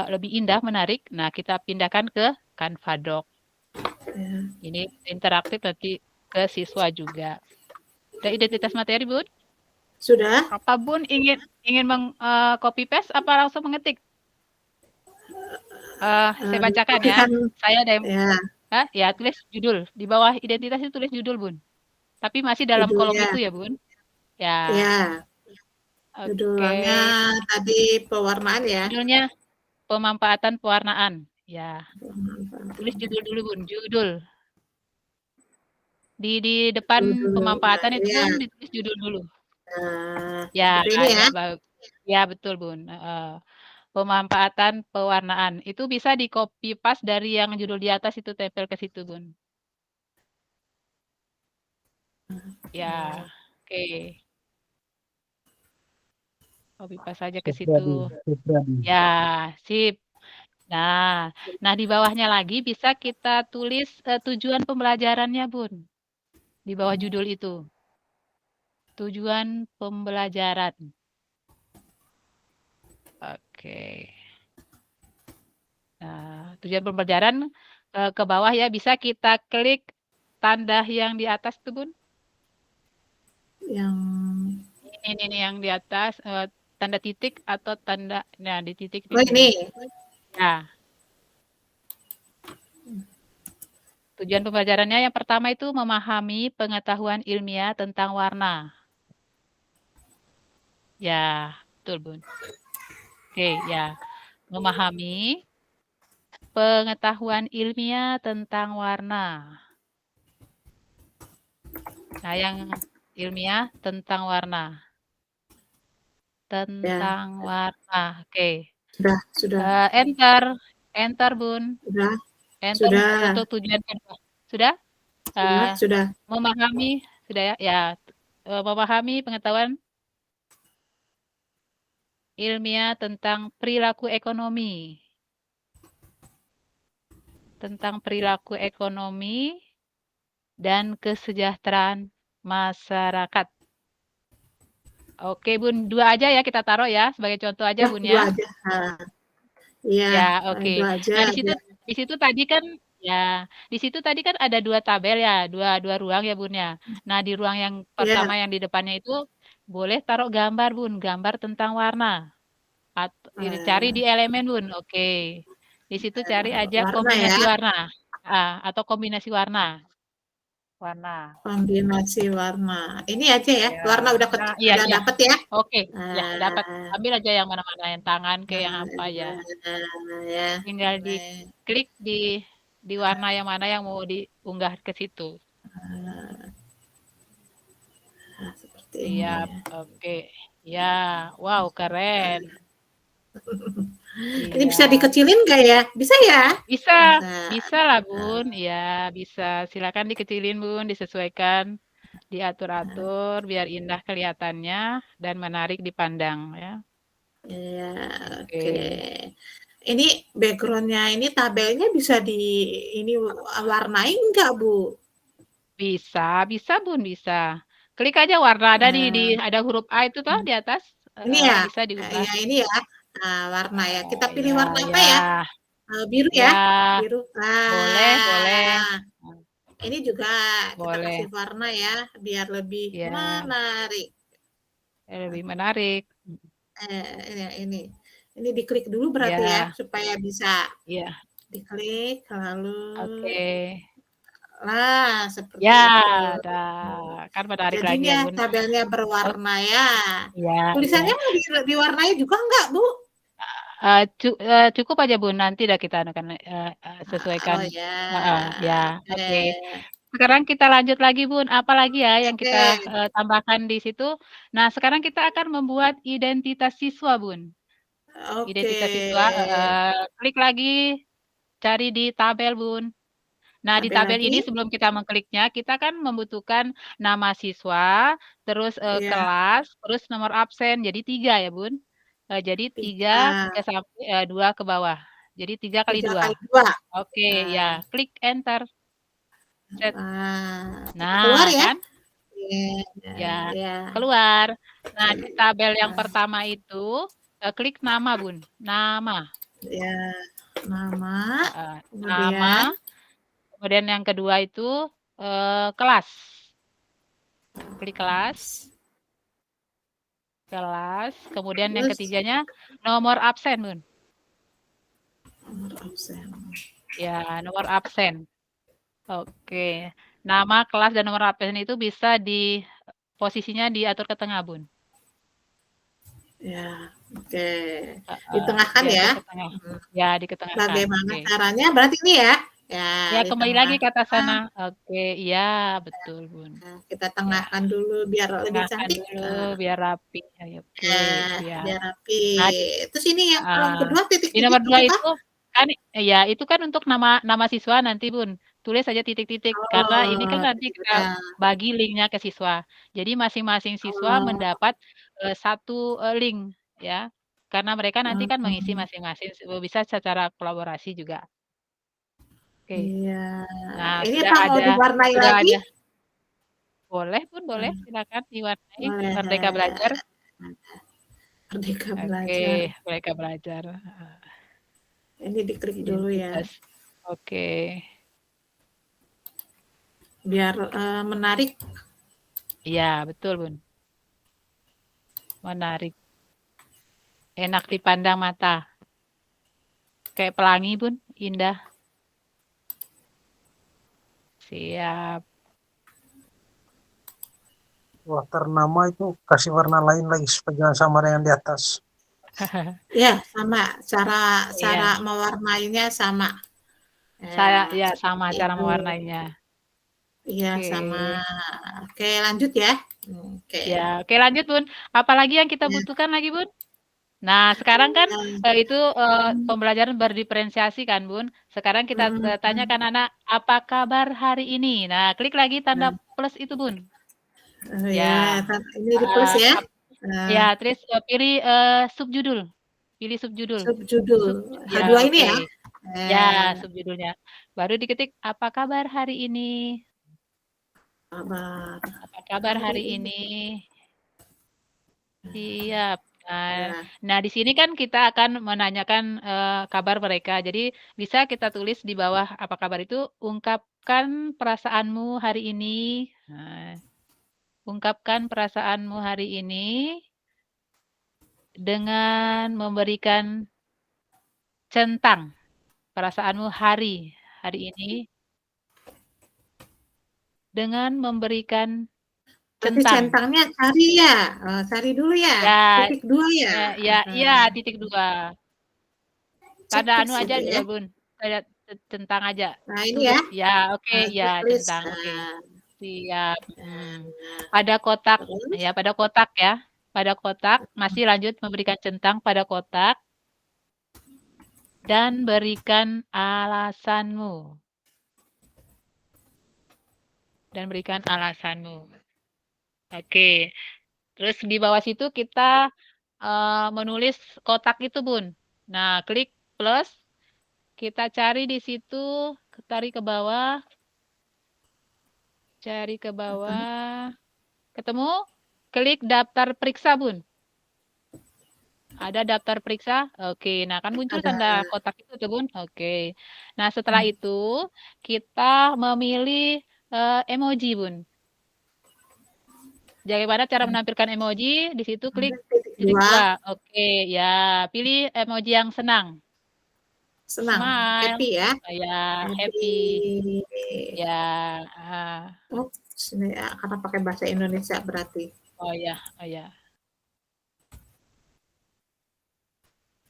lebih indah, menarik, nah kita pindahkan ke Canva Doc. Ya. Ini interaktif nanti ke siswa juga. Ada identitas materi, Bun? Sudah? Apa Bun ingin copy paste apa langsung mengetik? Saya bacakan ya. Saya ada yang ya tulis judul. Di bawah identitas itu tulis judul, Bun. Tapi masih dalam kolom itu ya, Bun. Ya. Judulnya tadi pewarnaan ya. Judulnya pemanfaatan pewarnaan. Ya. Tulis judul dulu, Bun. Judul. Di depan pemanfaatan itu Bun ditulis judul dulu. Ya, ini ya. Ya, betul, Bun. Pemanfaatan pewarnaan. Itu bisa di copy paste dari yang judul di atas itu tempel ke situ, Bun. Ya, oke. Copy paste saja ke Supriyadi, situ. Supriyadi. Ya, sip. Nah, di bawahnya lagi bisa kita tulis tujuan pembelajarannya, Bun. Di bawah judul itu. Tujuan pembelajaran. Oke. Nah, tujuan pembelajaran ke bawah ya, bisa kita klik tanda yang di atas tuh, Bun. Yang Ini yang di atas tanda titik atau tanda, nah di titik di oh sini. ini. Nah, tujuan pembelajarannya yang pertama itu memahami pengetahuan ilmiah tentang warna. Ya, betul, Bun. Oke, ya. Memahami pengetahuan ilmiah tentang warna. Nah, yang ilmiah tentang warna. Tentang warna. Oke. Sudah. Enter, Bun. Sudah. Enter untuk tujuan kedua. Sudah? Sudah. Memahami, sudah ya? Ya, memahami pengetahuan ilmiah tentang perilaku ekonomi. Tentang perilaku ekonomi dan kesejahteraan masyarakat. Oke, Bun, 2 aja ya kita taruh ya, sebagai contoh aja, Bun, ya. 2 aja. Iya, Ya, oke. 2 aja. Nah, di situ tadi kan ya, di situ tadi kan ada 2 tabel ya, 2 ruang ya, Bun, ya. Nah, di ruang yang pertama yang di depannya itu boleh taruh gambar, Bun, gambar tentang warna. Cari di elemen, Bun. Oke. Di situ cari aja warna kombinasi ya. warna. Atau kombinasi warna. Warna. Kombinasi warna. Ini aja ya. Ya. Warna udah Iya. dapat ya. Oke. Ya, dapat. Ambil aja yang mana-mana, yang tangan kayak yang apa ya. Ya. Tinggal diklik di warna yang mana yang mau diunggah ke situ. Seperti Siap. ini. Oke. Ya, wow, keren. Ini bisa dikecilin nggak ya? Bisa ya? Bisa lah, Bun. Ya, bisa. Silakan dikecilin, Bun, disesuaikan, diatur-atur biar indah kelihatannya dan menarik dipandang ya. Iya, oke. Ini background-nya ini tabelnya bisa ini warnai enggak, Bu? Bisa, Bun, bisa. Klik aja warna ada ada huruf A itu toh di atas. Ini ya? Bisa diubah. Ya, ini ya. Nah, warna ya. Kita pilih warna apa ya? ya? Biru ya? Biru. Boleh. Ini juga kita Boleh. kasih warna ya, biar lebih menarik. Lebih menarik. Ini diklik dulu berarti ya, supaya bisa diklik lalu. Oke. Nah, seperti ya, itu. Kan menarik Jadinya lagi ya, Bun. tabelnya berwarna ya. Tulisannya Ya. mau diwarnai juga enggak, Bu? Cukup aja, Bun. Nanti dah kita akan sesuaikan. Oh ya. Ya, oke. Sekarang kita lanjut lagi, Bun. Apa lagi ya yang kita tambahkan di situ? Nah, sekarang kita akan membuat identitas siswa, Bun. Identitas siswa. Klik lagi, cari di tabel, Bun. Nah, di tabel ini sebelum kita mengkliknya, kita kan membutuhkan nama siswa, terus kelas, terus nomor absen. Jadi 3 ya, Bun. Jadi 3 sampai 2 ke bawah. Jadi 3 kali 2. Oke, ya. Klik enter. Set. Nah, keluar ya? Kan? Ya, keluar. Nah, di tabel yang pertama itu klik nama, Bun. Nama. Ya, nama. Nama. Kemudian yang kedua itu kelas. Klik kelas. Kemudian yang ketiganya nomor absen, Bun. Nomor absen. Ya, nomor absen. Oke. Nama, kelas, dan nomor absen itu bisa posisinya diatur ke tengah, Bun. Ya, oke. Ditengahkan ya? Ya, ditengahkan. Bagaimana caranya? Berarti ini ya? Ya, kembali lagi ke atas sana. Oke, iya, betul, Bun. Kita tengahkan dulu biar lebih cantik. Dulu biar rapi. Oke, biar rapi. Nah, terus ini yang kolom kedua titik. Di nomor 2 itu kan ya itu kan untuk nama siswa nanti, Bun. tulis saja titik-titik karena ini kan Oh, nanti kita ya. bagi linknya ke siswa. Jadi masing-masing siswa Oh, mendapat satu link ya. Karena mereka nanti kan mengisi oh, masing-masing, bisa secara kolaborasi juga. Oke. iya. Nah, Ini sudah apa mau diwarnai lagi? ada. Boleh Bun, boleh. Silakan diwarnai Boleh. Merdeka Belajar. Merdeka Oke, Belajar. Merdeka Belajar. Ini diklik dulu ya, Identitas. Oke. biar menarik. Iya, betul Bun. Menarik. Enak dipandang mata. Kayak pelangi Bun, indah. Siap. Wah, ternama itu kasih warna lain lagi supaya jangan sama dengan di atas. Ya, sama. Cara Iya. mewarnainya sama. Ya sama Seperti cara itu. mewarnainya. Iya, Oke. sama. Oke, lanjut ya. Oke. Ya, oke lanjut Bun. Apalagi yang kita Ya. butuhkan lagi Bun? Nah, sekarang kan itu pembelajaran berdiferensiasi kan, Bun. Sekarang kita tanyakan anak, apa kabar hari ini? Nah, klik lagi tanda plus itu, Bun. Ya, ini di plus ya. Ya, terus pilih subjudul. Pilih subjudul. Subjudul. Ya, H2 ini oke. ya. Ya, subjudulnya. Baru diketik, apa kabar hari ini? Apa kabar hari ini? Siap. Nah, di sini kan kita akan menanyakan kabar mereka. Jadi bisa kita tulis di bawah apa kabar itu, ungkapkan perasaanmu hari ini. Nah, ungkapkan perasaanmu hari ini dengan memberikan centang perasaanmu hari ini dengan memberikan Tapi centang. centangnya cari ya. Cari dulu ya. Titik 2 ya. Ya, titik 2. Tanda anu aja ya, Bun. Tanda centang aja. Nah, ini ya. Ya, oke, ya centang. Oke. Siap. Pada kotak ya, pada kotak ya. Pada kotak masih lanjut memberikan centang pada kotak dan berikan alasanmu. Oke. Terus di bawah situ kita menulis kotak itu, Bun. Nah, klik plus. Kita cari di situ, tarik ke bawah. Cari ke bawah. Ketemu? Klik daftar periksa, Bun. Ada daftar periksa? Oke, nah kan muncul tanda kotak itu tuh, Bun. Oke. Nah, setelah itu kita memilih emoji, Bun. Bagaimana cara menampilkan emoji? Di situ klik titik 2. Oke, ya. Pilih emoji yang senang. Senang. Smile. Happy ya. Ya, happy. Ya. Ini ya, karena pakai bahasa Indonesia berarti. Oh ya.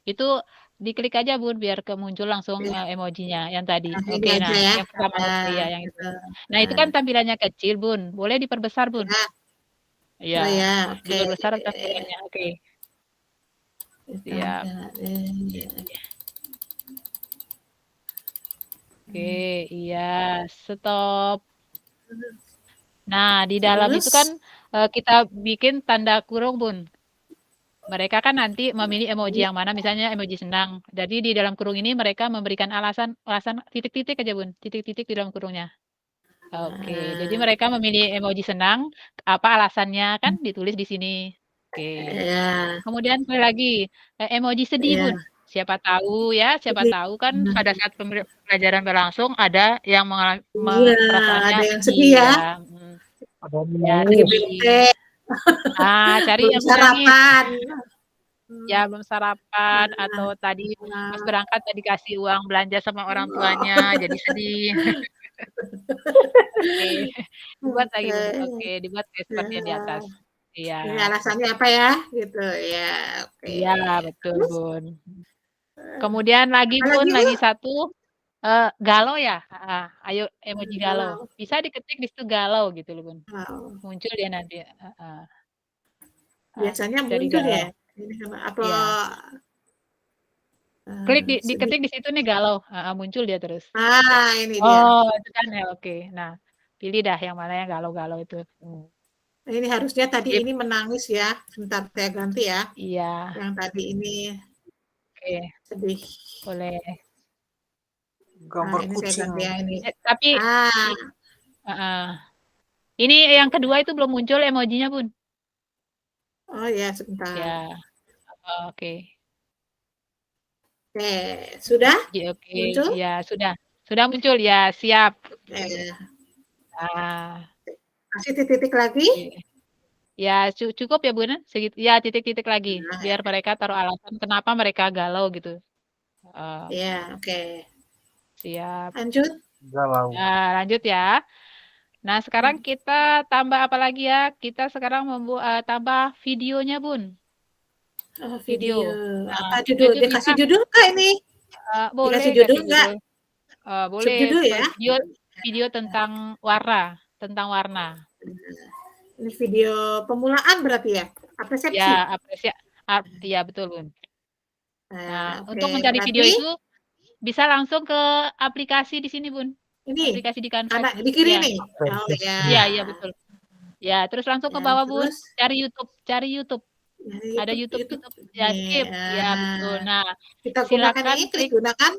Itu diklik aja Bun biar muncul langsung emojinya yang tadi. Oke, nah ya. yang pertama ya yang itu. Nah, itu kan tampilannya kecil, Bun. Boleh diperbesar, Bun. Ya. Ya. Oke. Diperbesar tampilannya. Oke. Siap. Oke, iya. Stop. Nah, di dalam itu kan kita bikin tanda kurung, Bun. Mereka kan nanti memilih emoji yang mana, misalnya emoji senang. Jadi di dalam kurung ini mereka memberikan alasan titik-titik aja, Bun. Titik-titik di dalam kurungnya. Oke, jadi mereka memilih emoji senang, apa alasannya kan ditulis di sini. Oke. Kemudian pilih lagi emoji sedih, Bun. Siapa tahu kan pada saat pembelajaran berlangsung ada yang mengalami perasaannya ada yang sedih ya. Cari yang sarapan. Ya, belum sarapan atau tadi pas berangkat tadi kasih uang belanja sama orang tuanya jadi sedih. Oke. Dibuat lagi, Bun. Oke, dibuat seperti yang di atas. Iya. Ini alasannya apa ya? Gitu ya. Oke. Iya, betul, Bun. Kemudian lagi, Bun, lagi satu galau ya. Ayo emoji galau. Bisa diketik di situ galau gitu loh, Bun. Muncul dia nanti. Biasanya muncul ya. Ini apa? Klik Sedih. diketik di situ nih galau, muncul dia terus. Ini dia. Oh, itu kan ya, oke. Nah, pilih dah yang mana yang galau-galau itu. Ini harusnya tadi Sip. ini menangis ya. Sebentar saya ganti ya. Iya, Yang tadi ini oke, sedih. boleh. Gambar Ini saya kucing. ganti ya ini. Tapi heeh. Ini yang kedua itu belum muncul emojinya, Bun. Oh ya, sebentar. Ya. Oke. Oke, sudah? Oke, Muncul? ya sudah. Sudah muncul ya, siap. Oke. Nah, Kasih titik-titik lagi. ya cukup ya Bun, segitu. Ya titik-titik lagi, Nah, biar mereka taruh alasan kenapa mereka galau gitu. ya, oke. Siap. Lanjut. Galau. Nah, lanjut ya. Nah, sekarang kita tambah apa lagi ya? Kita sekarang membuat tambah videonya, Bun. Oh, Video. video. Nah, Apa video judul? itu Dikasih bisa judul nggak ini? boleh Dikasih kasih judul nggak? judul. Boleh Subjudul ya? video tentang warna, tentang warna. Ini video pemulaan berarti ya? Persepsi. Ya, ya betul, Bun. Nah, Oke, untuk mencari video berarti itu bisa langsung ke aplikasi di sini, Bun. ini Aplikasi di Canva. anak di kiri Ya. nih. Oh ya. Iya, betul. Ya, terus langsung ke Ya, bawah, Bun. terus? Cari YouTube. Ada YouTube. Ya, skip. Ya, betul. Nah, kita gunakan silakan ini, klik. gunakan.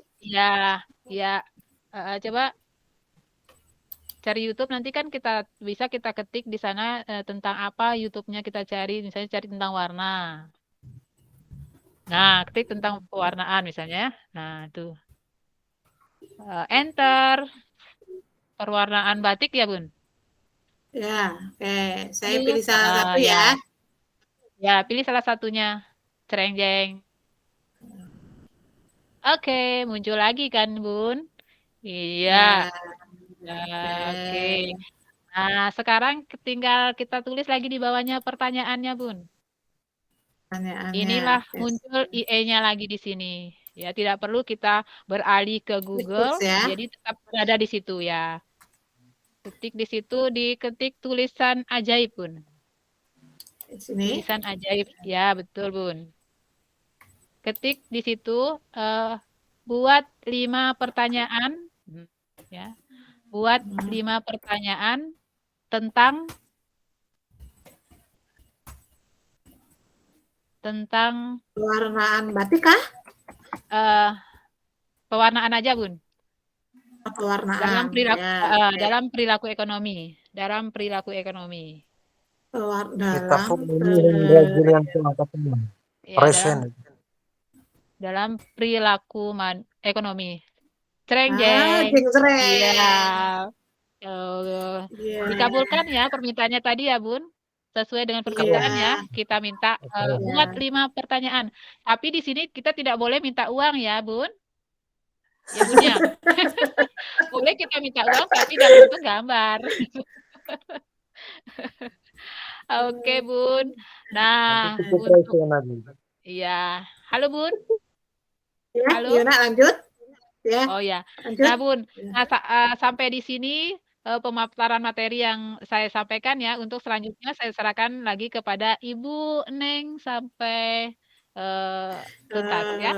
Ya. Coba cari YouTube, nanti kan kita ketik di sana tentang apa YouTube-nya kita cari, misalnya cari tentang warna. Nah, ketik tentang pewarnaan misalnya. Nah, tuh. Enter. Perwarnaan batik ya, Bun? Ya, oke. Saya pilih salah satu ya. Ya, pilih salah satunya. Cereng jeng. Oke, muncul lagi kan, Bun? Iya. Oke. Nah, sekarang tinggal kita tulis lagi di bawahnya pertanyaannya, Bun. Inilah muncul IE-nya lagi di sini. Ya, tidak perlu kita beralih ke Google, jadi tetap berada di situ ya. Ketik di situ, diketik tulisan ajaib, Bun. Sini. Tulisan ajaib, ya betul, Bun. Ketik di situ, buat 5 pertanyaan, ya. Buat 5 pertanyaan tentang pewarnaan batik kah? Pewarnaan aja, Bun. Pewarnaan. Dalam perilaku ekonomi. Dalam perilaku ekonomi. Kita Brazilian present. Dalam perilaku ekonomi. Cereng jeng. Iya. Dikabulkan ya permintaannya tadi ya, Bun. Sesuai dengan permintaan ya. Kita minta buat 5 pertanyaan. Tapi di sini kita tidak boleh minta uang ya, Bun. Ya, Bun ya. Boleh kita minta uang tapi dalam bentuk gambar. Oke, Bun. Nah, iya. Halo, Bun. Halo. Yuna, lanjut. Ya. Oh ya. Lanjut. Nah, Bun. Nah, sampai di sini pemaparan materi yang saya sampaikan ya. Untuk selanjutnya saya serahkan lagi kepada Ibu Neng sampai tuntas ya.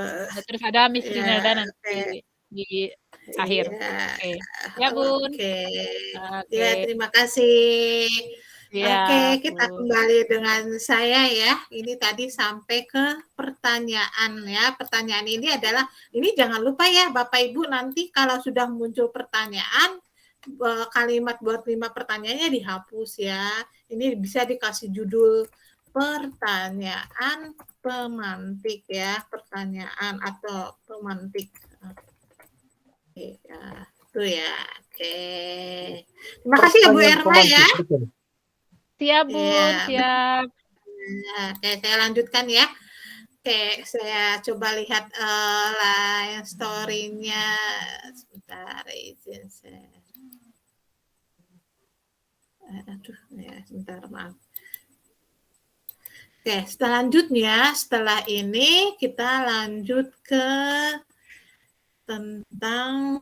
Terus ada Miss Rinalda nanti di akhir. Oke. Ya, Bun. Oke. Ya, terima kasih. Oke, kita kembali dengan saya ya. Ini tadi sampai ke pertanyaan ya. Pertanyaan ini adalah, ini jangan lupa ya Bapak Ibu, nanti kalau sudah muncul pertanyaan, kalimat buat 5 pertanyaannya dihapus ya. Ini bisa dikasih judul pertanyaan pemantik ya. Pertanyaan atau pemantik. Oke, ya. Itu ya. Oke. Terima kasih ya Bu Erma ya. Siap, Bun, siap. Oke, saya lanjutkan ya. Oke, saya coba lihat live story-nya. Sebentar, izin saya. Aduh, ya, sebentar, maaf. Oke, selanjutnya, setelah ini kita lanjut ke tentang,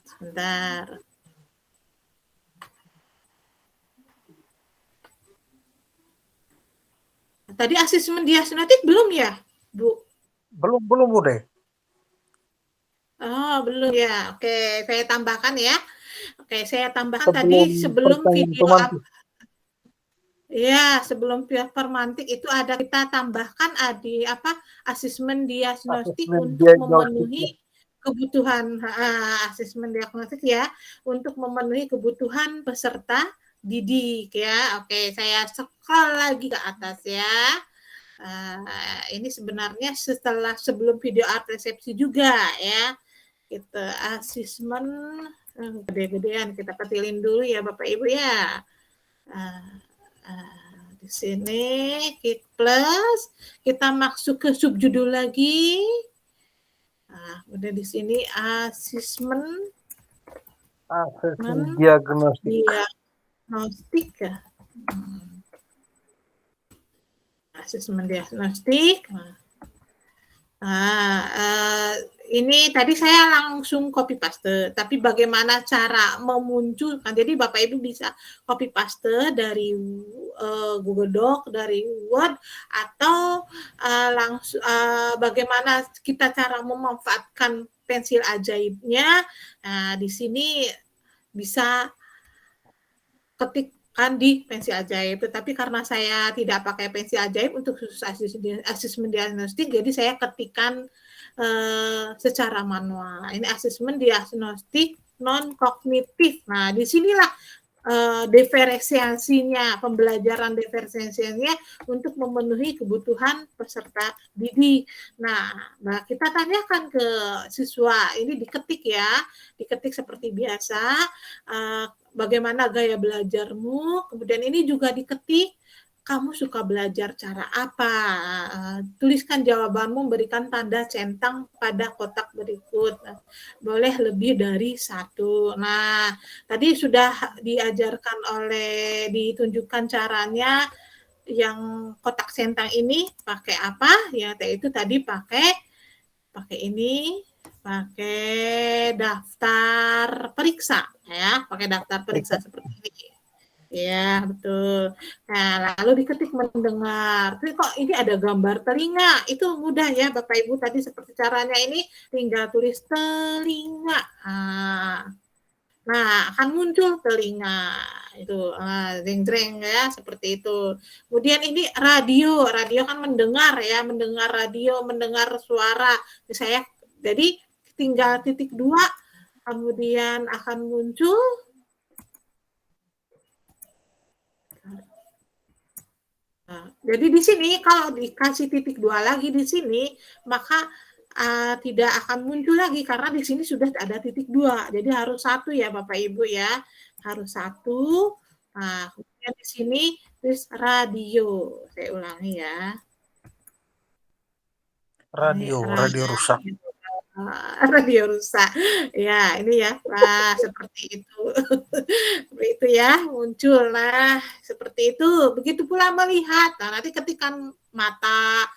sebentar. Tadi asesmen diagnostik belum ya, Bu? Belum Bu deh. Oh, belum ya. Oke, saya tambahkan ya. Oke, saya tambahkan tadi sebelum pertanyaan video pemantik. ya, sebelum paper mantik itu ada kita tambahkan asesmen diagnostik Asesmen untuk diagnostik. memenuhi kebutuhan asesmen diagnostik ya untuk memenuhi kebutuhan peserta didik ya. Oke, saya scroll lagi ke atas ya. Ini sebenarnya sebelum video art resepsi juga ya. Kita asesmen gede-gedean kita kecilin dulu ya Bapak Ibu ya. Di sini klik plus, kita masuk ke subjudul lagi. Udah di sini asesmen diagnostik. Diagnostik ya. Asesmen diagnostik. Ini tadi saya langsung copy paste, tapi bagaimana cara memunculkan? Jadi Bapak Ibu bisa copy paste dari Google Doc, dari Word, atau langsung bagaimana kita cara memanfaatkan pensil ajaibnya. Di sini bisa ketikkan di pensil ajaib, tetapi karena saya tidak pakai pensil ajaib untuk khusus asesmen diagnostik, jadi saya ketikkan secara manual. Ini asesmen diagnostik non kognitif. Nah, disinilah diferensiasinya, pembelajaran diferensiasinya untuk memenuhi kebutuhan peserta didik. Nah, kita tanyakan ke siswa, ini diketik ya, diketik seperti biasa, bagaimana gaya belajarmu, kemudian ini juga diketik, kamu suka belajar cara apa? Tuliskan jawabanmu, berikan tanda centang pada kotak berikut. Boleh lebih dari satu. Nah, tadi sudah ditunjukkan caranya yang kotak centang ini pakai apa? Ya, yaitu tadi pakai ini, pakai daftar periksa ya, pakai daftar periksa seperti ini. Ya, betul. Nah, lalu diketik mendengar. Tapi kok ini ada gambar telinga? Itu mudah ya, Bapak Ibu. Tadi seperti caranya ini, tinggal tulis telinga. Nah, akan muncul telinga. Itu, jeng-jreng ya, seperti itu. Kemudian ini radio. Radio kan mendengar ya, mendengar radio, mendengar suara. Jadi tinggal titik 2, kemudian akan muncul jadi di sini kalau dikasih titik 2 lagi di sini, maka tidak akan muncul lagi karena di sini sudah ada titik 2. Jadi harus 1 ya Bapak Ibu ya. Harus 1. Nah, kemudian di sini tulis radio. Saya ulangi ya. Radio rusak. Radio rusak. Ya, ini ya. Nah, seperti itu. Seperti itu ya, muncul. Nah, seperti itu. Begitu pula melihat. Nah, nanti ketika mata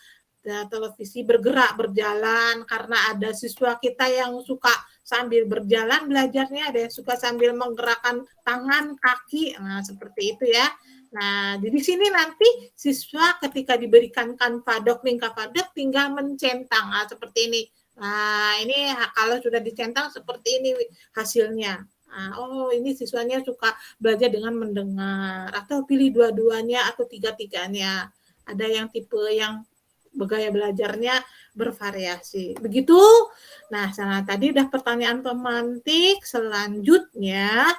televisi bergerak, berjalan, karena ada siswa kita yang suka sambil berjalan belajarnya, ada yang suka sambil menggerakkan tangan, kaki. Nah, seperti itu ya. Nah, di sini nanti siswa ketika diberikan kanvadok, link kanvadok, tinggal mencentang. Nah, seperti ini. Nah, ini kalau sudah dicentang seperti ini hasilnya. Nah, oh, ini siswanya suka belajar dengan mendengar, atau pilih dua-duanya atau tiga-tiganya. Ada yang tipe yang gaya belajarnya bervariasi. Begitu. Nah, tadi udah pertanyaan pemantik, selanjutnya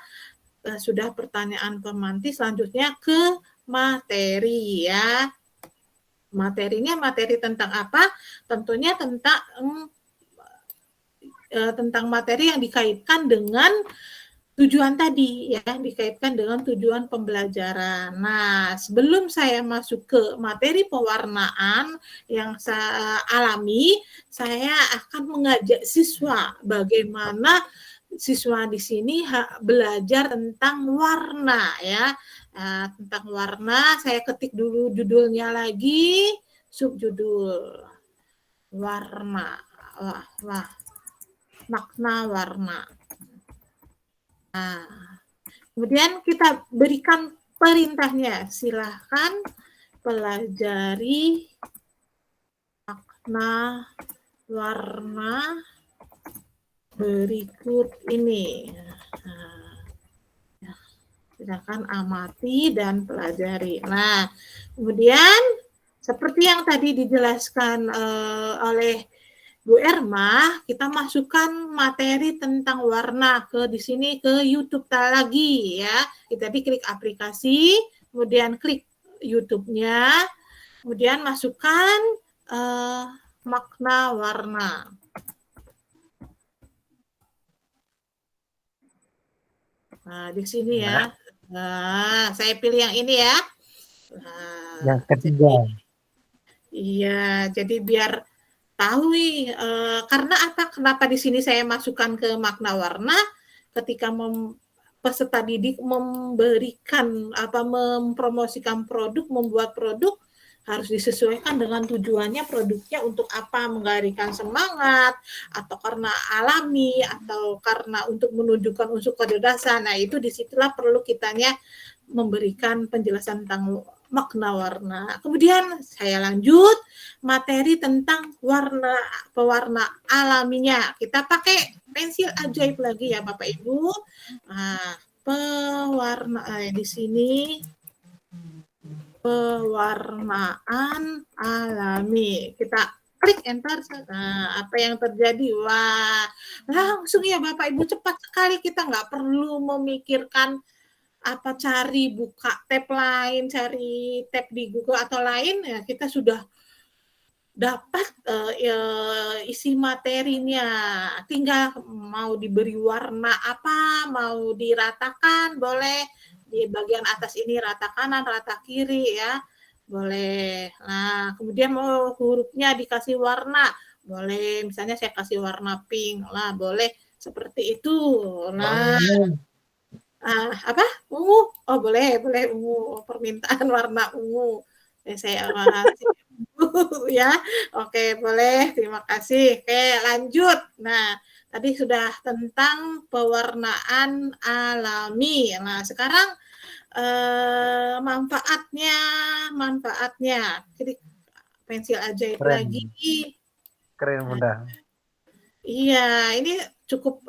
sudah pertanyaan pemantik, selanjutnya ke materi ya. Materinya materi tentang apa? Tentunya tentang materi yang dikaitkan dengan tujuan tadi ya, dikaitkan dengan tujuan pembelajaran. Nah, sebelum saya masuk ke materi pewarnaan yang saya alami, saya akan mengajak siswa bagaimana siswa di sini belajar tentang warna ya. Tentang warna, saya ketik dulu judulnya lagi, subjudul warna. Wah. Makna warna. Nah, kemudian kita berikan perintahnya. Silahkan pelajari makna warna berikut ini. Nah, silakan amati dan pelajari. Nah, kemudian seperti yang tadi dijelaskan oleh Bu Erma, kita masukkan materi tentang warna ke di sini ke YouTube lagi ya. Kita klik aplikasi, kemudian klik YouTube-nya, kemudian masukkan makna warna. Nah, di sini ya. Nah, saya pilih yang ini ya. Nah, Yang ketiga. Iya, jadi biar tahu nih, karena apa? Kenapa di sini saya masukkan ke makna warna ketika peserta didik memberikan mempromosikan produk, membuat produk harus disesuaikan dengan tujuannya produknya untuk apa, menggalikan semangat atau karena alami atau karena untuk menunjukkan unsur kecerdasan. Nah, itu disitulah perlu kitanya memberikan penjelasan tentang makna warna. Kemudian saya lanjut materi tentang pewarna alaminya. Kita pakai pensil ajaib lagi ya Bapak Ibu. Nah, pewarna di sini pewarnaan alami. Kita klik enter. Nah, apa yang terjadi? Wah, langsung ya Bapak Ibu, cepat sekali, kita nggak perlu memikirkan cari buka tab lain, cari tab di Google atau lain, ya kita sudah dapat isi materinya. Tinggal mau diberi warna apa, mau diratakan boleh, di bagian atas ini rata kanan, rata kiri ya, boleh. Nah, kemudian mau hurufnya dikasih warna, boleh. Misalnya saya kasih warna pink lah, boleh seperti itu. Nah, apa? Ungu? Oh, boleh ungu. Permintaan warna ungu. Saya kasih ungu ya. Oke, boleh. Terima kasih. Oke, lanjut. Nah, tadi sudah tentang pewarnaan alami. Nah, sekarang manfaatnya. Klik pensil ajaib lagi. Keren Bunda. Iya, ini cukup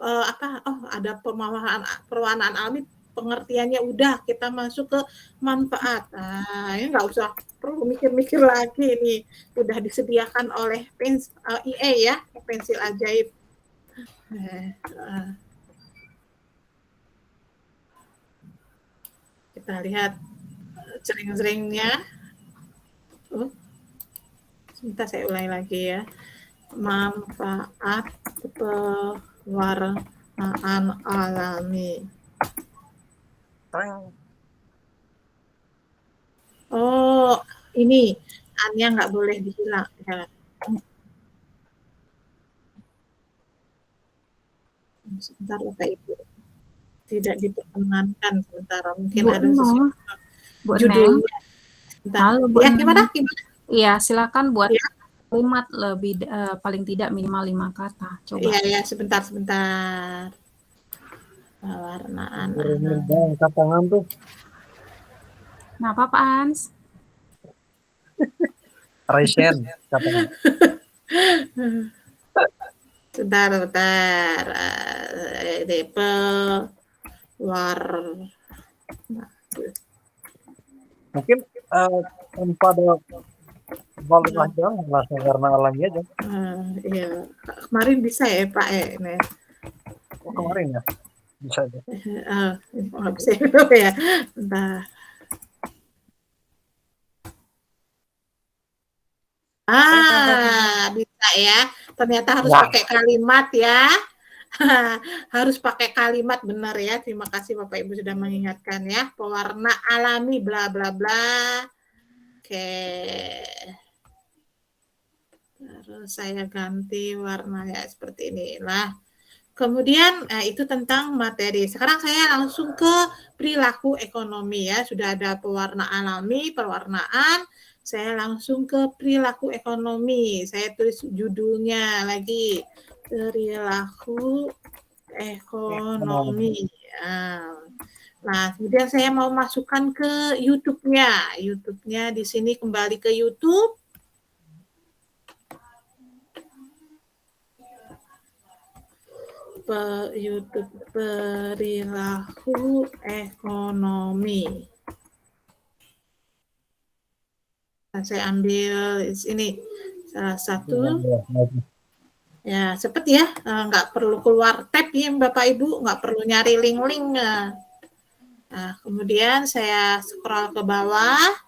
ada pewarnaan alami, pengertiannya udah, kita masuk ke manfaat. Nah, ini nggak usah perlu mikir-mikir lagi, ini udah disediakan oleh IE ya, pensil ajaib. Kita lihat sering-seringnya. Sebentar saya ulangi lagi ya. Manfaat pewarnaan alami. Oh, ini annya nggak boleh dihilang. Ya. Sebentar Bapak Ibu. Tidak diperkenankan sementara. Mungkin Bu ada sesuatu Bu judulnya. Halo, Bu Ya, gimana? Iya, silakan buat ya. kalimat lebih paling tidak minimal 5 kata. Coba. Iya, sebentar. Pewarnaan alami. Kata ngantuk. Nah, apa Ans? Resen katanya. Sebentar. Pewarna. Mungkin tanpa ada balik aja langsung karena alami aja. Iya, kemarin bisa ya Pak ini. Oh, kemarin ya bisa aja. Nggak bisa ya. Bentar. Bisa ya. Ternyata harus pakai kalimat ya. Harus pakai kalimat, benar ya. Terima kasih Bapak Ibu sudah mengingatkan ya. Pewarna alami bla bla bla. Oke. Terus saya ganti warnanya seperti inilah. Kemudian itu tentang materi. Sekarang saya langsung ke perilaku ekonomi ya. Sudah ada pewarna alami, pewarnaan. Saya langsung ke perilaku ekonomi. Saya tulis judulnya lagi. Perilaku ekonomi. Nah, kemudian saya mau masukkan ke YouTube-nya. YouTube-nya di sini kembali ke YouTube. YouTube perilaku ekonomi. Nah, saya ambil ini salah satu. Ya, cepet ya, nggak perlu keluar tab ya Bapak Ibu, nggak perlu nyari link-link. Nah, kemudian saya scroll ke bawah.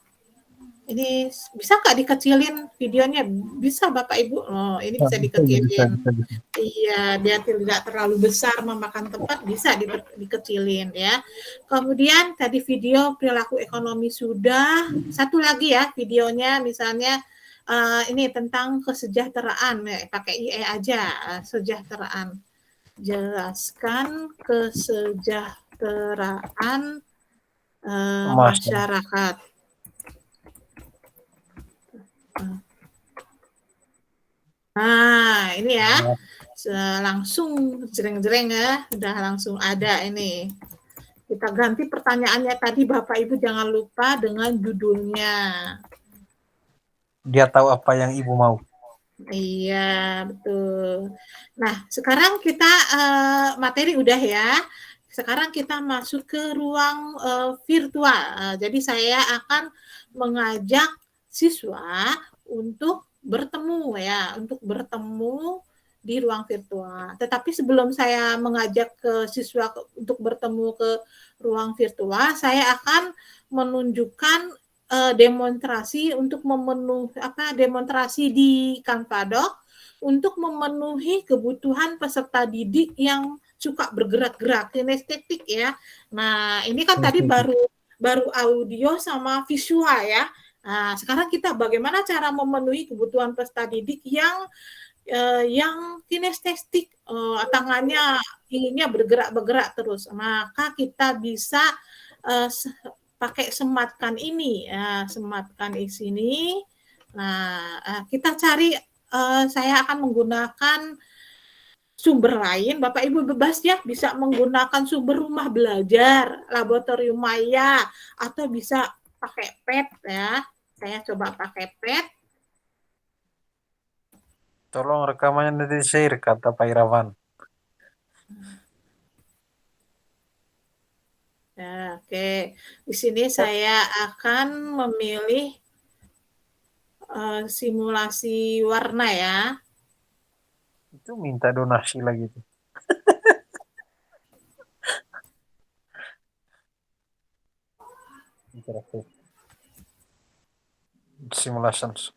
Ini bisa nggak dikecilin videonya? Bisa Bapak Ibu. Oh, ini bisa dikecilin. Iya, biar tidak terlalu besar memakan tempat, bisa dikecilin ya. Kemudian tadi video perilaku ekonomi sudah. Satu lagi ya videonya, misalnya ini tentang kesejahteraan, ya, pakai IE aja, kesejahteraan. Jelaskan kesejahteraan masyarakat. Nah, ini ya, langsung jreng-jreng ya, udah langsung ada ini. Kita ganti pertanyaannya tadi, Bapak Ibu jangan lupa dengan judulnya. Dia tahu apa yang ibu mau. Iya, betul. Nah, sekarang kita materi udah ya. Sekarang kita masuk ke ruang virtual. Jadi saya akan mengajak siswa untuk bertemu ya, untuk bertemu di ruang virtual. Tetapi sebelum saya mengajak ke siswa untuk bertemu ke ruang virtual, saya akan menunjukkan demonstrasi untuk demonstrasi di Canva Doc untuk memenuhi kebutuhan peserta didik yang suka bergerak-gerak, kinestetik ya. Nah, ini kan tadi baru audio sama visual ya. Nah, sekarang kita bagaimana cara memenuhi kebutuhan peserta didik yang kinestetik, tangannya inginnya bergerak-bergerak terus. Maka kita bisa pakai sematkan ini, sematkan di sini. Nah, kita cari, saya akan menggunakan sumber lain. Bapak Ibu bebas ya, bisa menggunakan sumber rumah belajar, laboratorium maya, atau bisa pakai pet ya. Saya coba pakai pet. Tolong rekamannya nanti share, kata Pak Irawan. Ya, oke. Di sini saya akan memilih simulasi warna ya. Itu minta donasi lagi tuh. Interaktif. Simulations.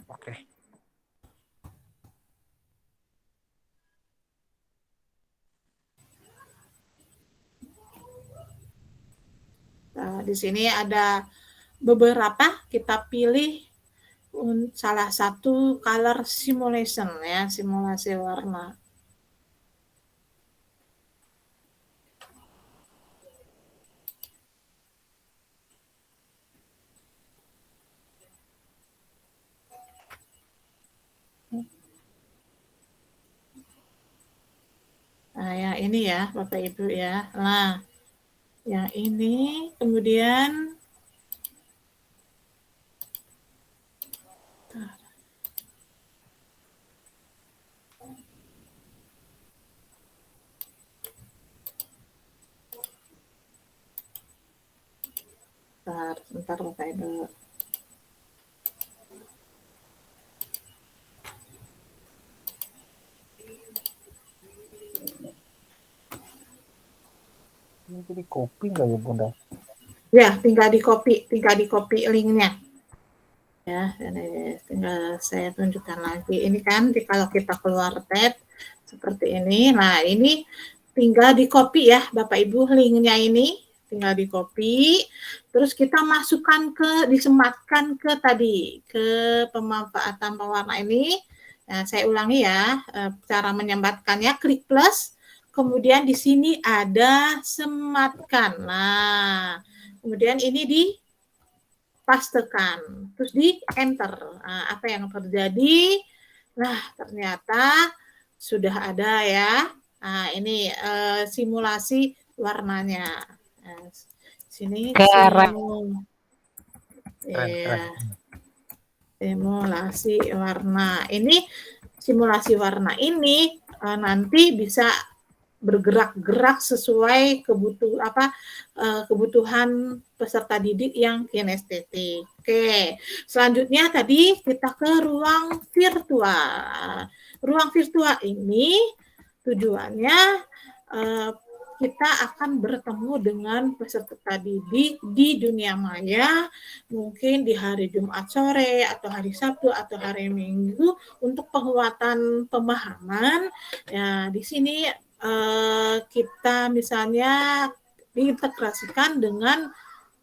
Oke. Nah, di sini ada beberapa, kita pilih salah satu color simulation ya, simulasi warna. Nah, yang ini ya, Bapak Ibu ya. Nah, yang ini kemudian sebentar Bapak Ibu. Ini jadi copy nggak ya Bunda? Ya, tinggal di copy linknya. Ya, tinggal saya tunjukkan lagi. Ini kan kalau kita keluar tab seperti ini. Nah, ini tinggal di copy ya, Bapak Ibu, linknya ini tinggal di copy. Terus kita masukkan disematkan ke pemanfaatan pewarna ini. Nah, saya ulangi ya, cara menyematkannya, klik plus. Kemudian di sini ada sematkan. Nah, kemudian ini dipastekan, terus di enter. Nah, apa yang terjadi? Nah, ternyata sudah ada ya. Nah, ini simulasi warnanya. Nah, sini simulasi warna. Ini simulasi warna ini nanti bisa bergerak-gerak sesuai kebutuhan peserta didik yang kinestetik. Oke, selanjutnya tadi kita ke ruang virtual. Ruang virtual ini tujuannya kita akan bertemu dengan peserta didik di dunia maya, mungkin di hari Jumat sore, atau hari Sabtu, atau hari Minggu, untuk penguatan pemahaman. Ya, di sini kita misalnya diintegrasikan dengan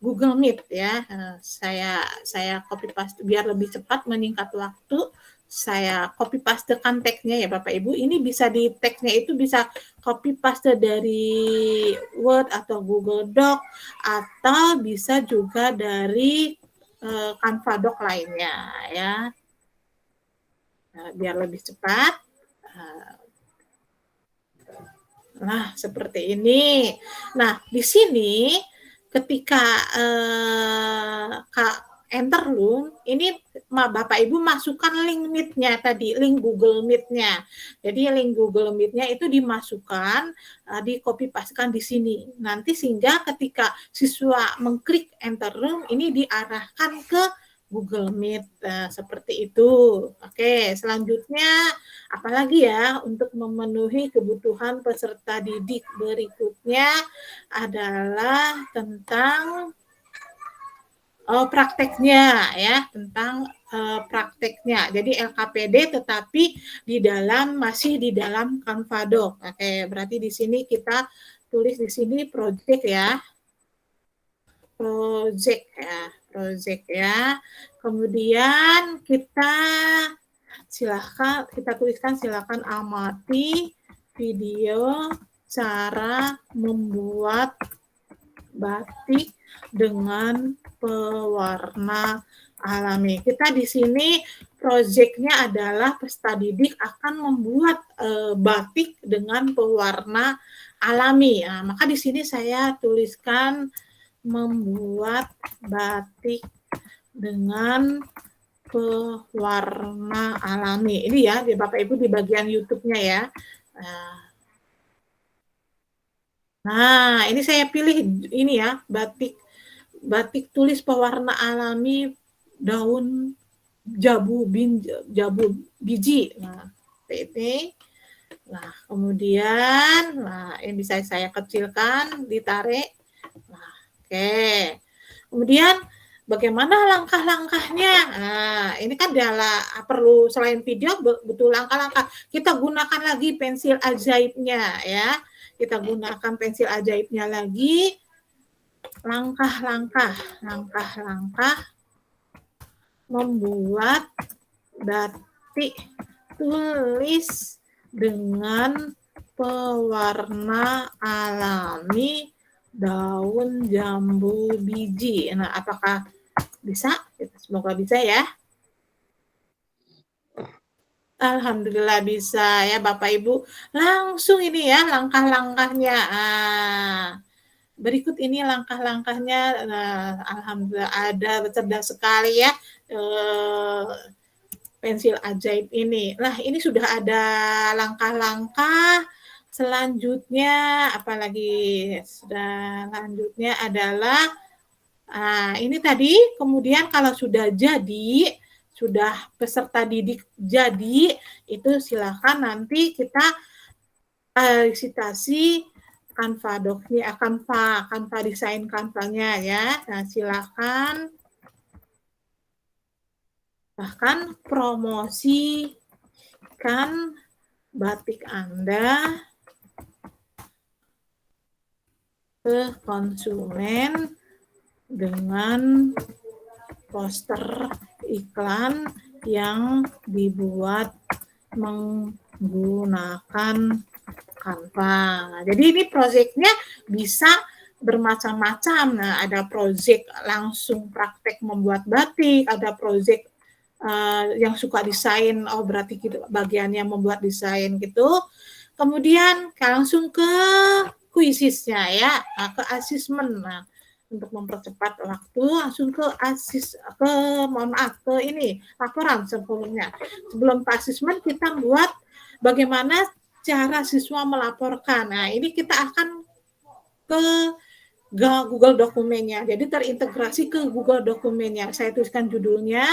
Google Meet ya. Saya copy paste biar lebih cepat meningkat waktu. Saya copy pastekan tagnya ya Bapak Ibu. Ini bisa di tagnya itu bisa copy paste dari Word atau Google Doc, atau bisa juga dari Canva Doc lainnya ya. Biar lebih cepat. Nah, seperti ini. Nah, di sini ketika enter room, ini Bapak Ibu masukkan link Meet-nya tadi, link Google Meet-nya. Jadi link Google Meet-nya itu dimasukkan, di copy pastekan di sini. Nanti sehingga ketika siswa mengklik enter room, ini diarahkan ke Google Meet, seperti itu. Oke, selanjutnya apalagi ya untuk memenuhi kebutuhan peserta didik berikutnya adalah tentang prakteknya ya, tentang prakteknya. Jadi LKPD tetapi masih di dalam Canva Doc. Oke, berarti di sini kita tulis di sini project ya. Project ya. Kemudian kita tuliskan amati video cara membuat batik dengan pewarna alami. Kita di sini proyeknya adalah peserta didik akan membuat batik dengan pewarna alami. Nah, maka di sini saya tuliskan membuat batik dengan pewarna alami. Ini ya, di Bapak Ibu di bagian YouTube-nya ya. Nah, ini saya pilih ini ya, batik tulis pewarna alami daun jabu biji. Nah, ini. Nah, kemudian, ini bisa saya kecilkan, ditarik. Nah, oke. Kemudian bagaimana langkah-langkahnya? Nah, ini kan perlu selain video butuh langkah-langkah. Kita gunakan lagi pensil ajaibnya ya. Kita gunakan pensil ajaibnya lagi. Langkah-langkah membuat batik tulis dengan pewarna alami daun jambu biji. Nah, apakah bisa? Semoga bisa ya. Alhamdulillah bisa ya Bapak Ibu. Langsung ini ya langkah-langkahnya. Berikut ini langkah-langkahnya. Alhamdulillah ada, cerdas sekali ya pensil ajaib ini. Nah, ini sudah ada langkah-langkah. Selanjutnya apalagi? Selanjutnya adalah ini tadi. Kemudian kalau sudah jadi, sudah peserta didik jadi, itu silakan nanti kita visitasi Canva Doc-nya, Canva desain Canva-nya ya. Nah, silakan bahkan promosikan batik Anda ke konsumen dengan poster iklan yang dibuat menggunakan Canva. Jadi ini proyeknya bisa bermacam-macam. Nah, ada proyek langsung praktek membuat batik, ada proyek yang suka desain, berarti bagiannya membuat desain gitu. Kemudian langsung ke kuisisnya ya, ke asesmen. Nah, untuk mempercepat waktu langsung ke laporan sebelumnya. Sebelum ke asesmen kita buat bagaimana cara siswa melaporkan. Nah, ini kita akan ke Google dokumennya. Jadi terintegrasi ke Google dokumennya. Saya tuliskan judulnya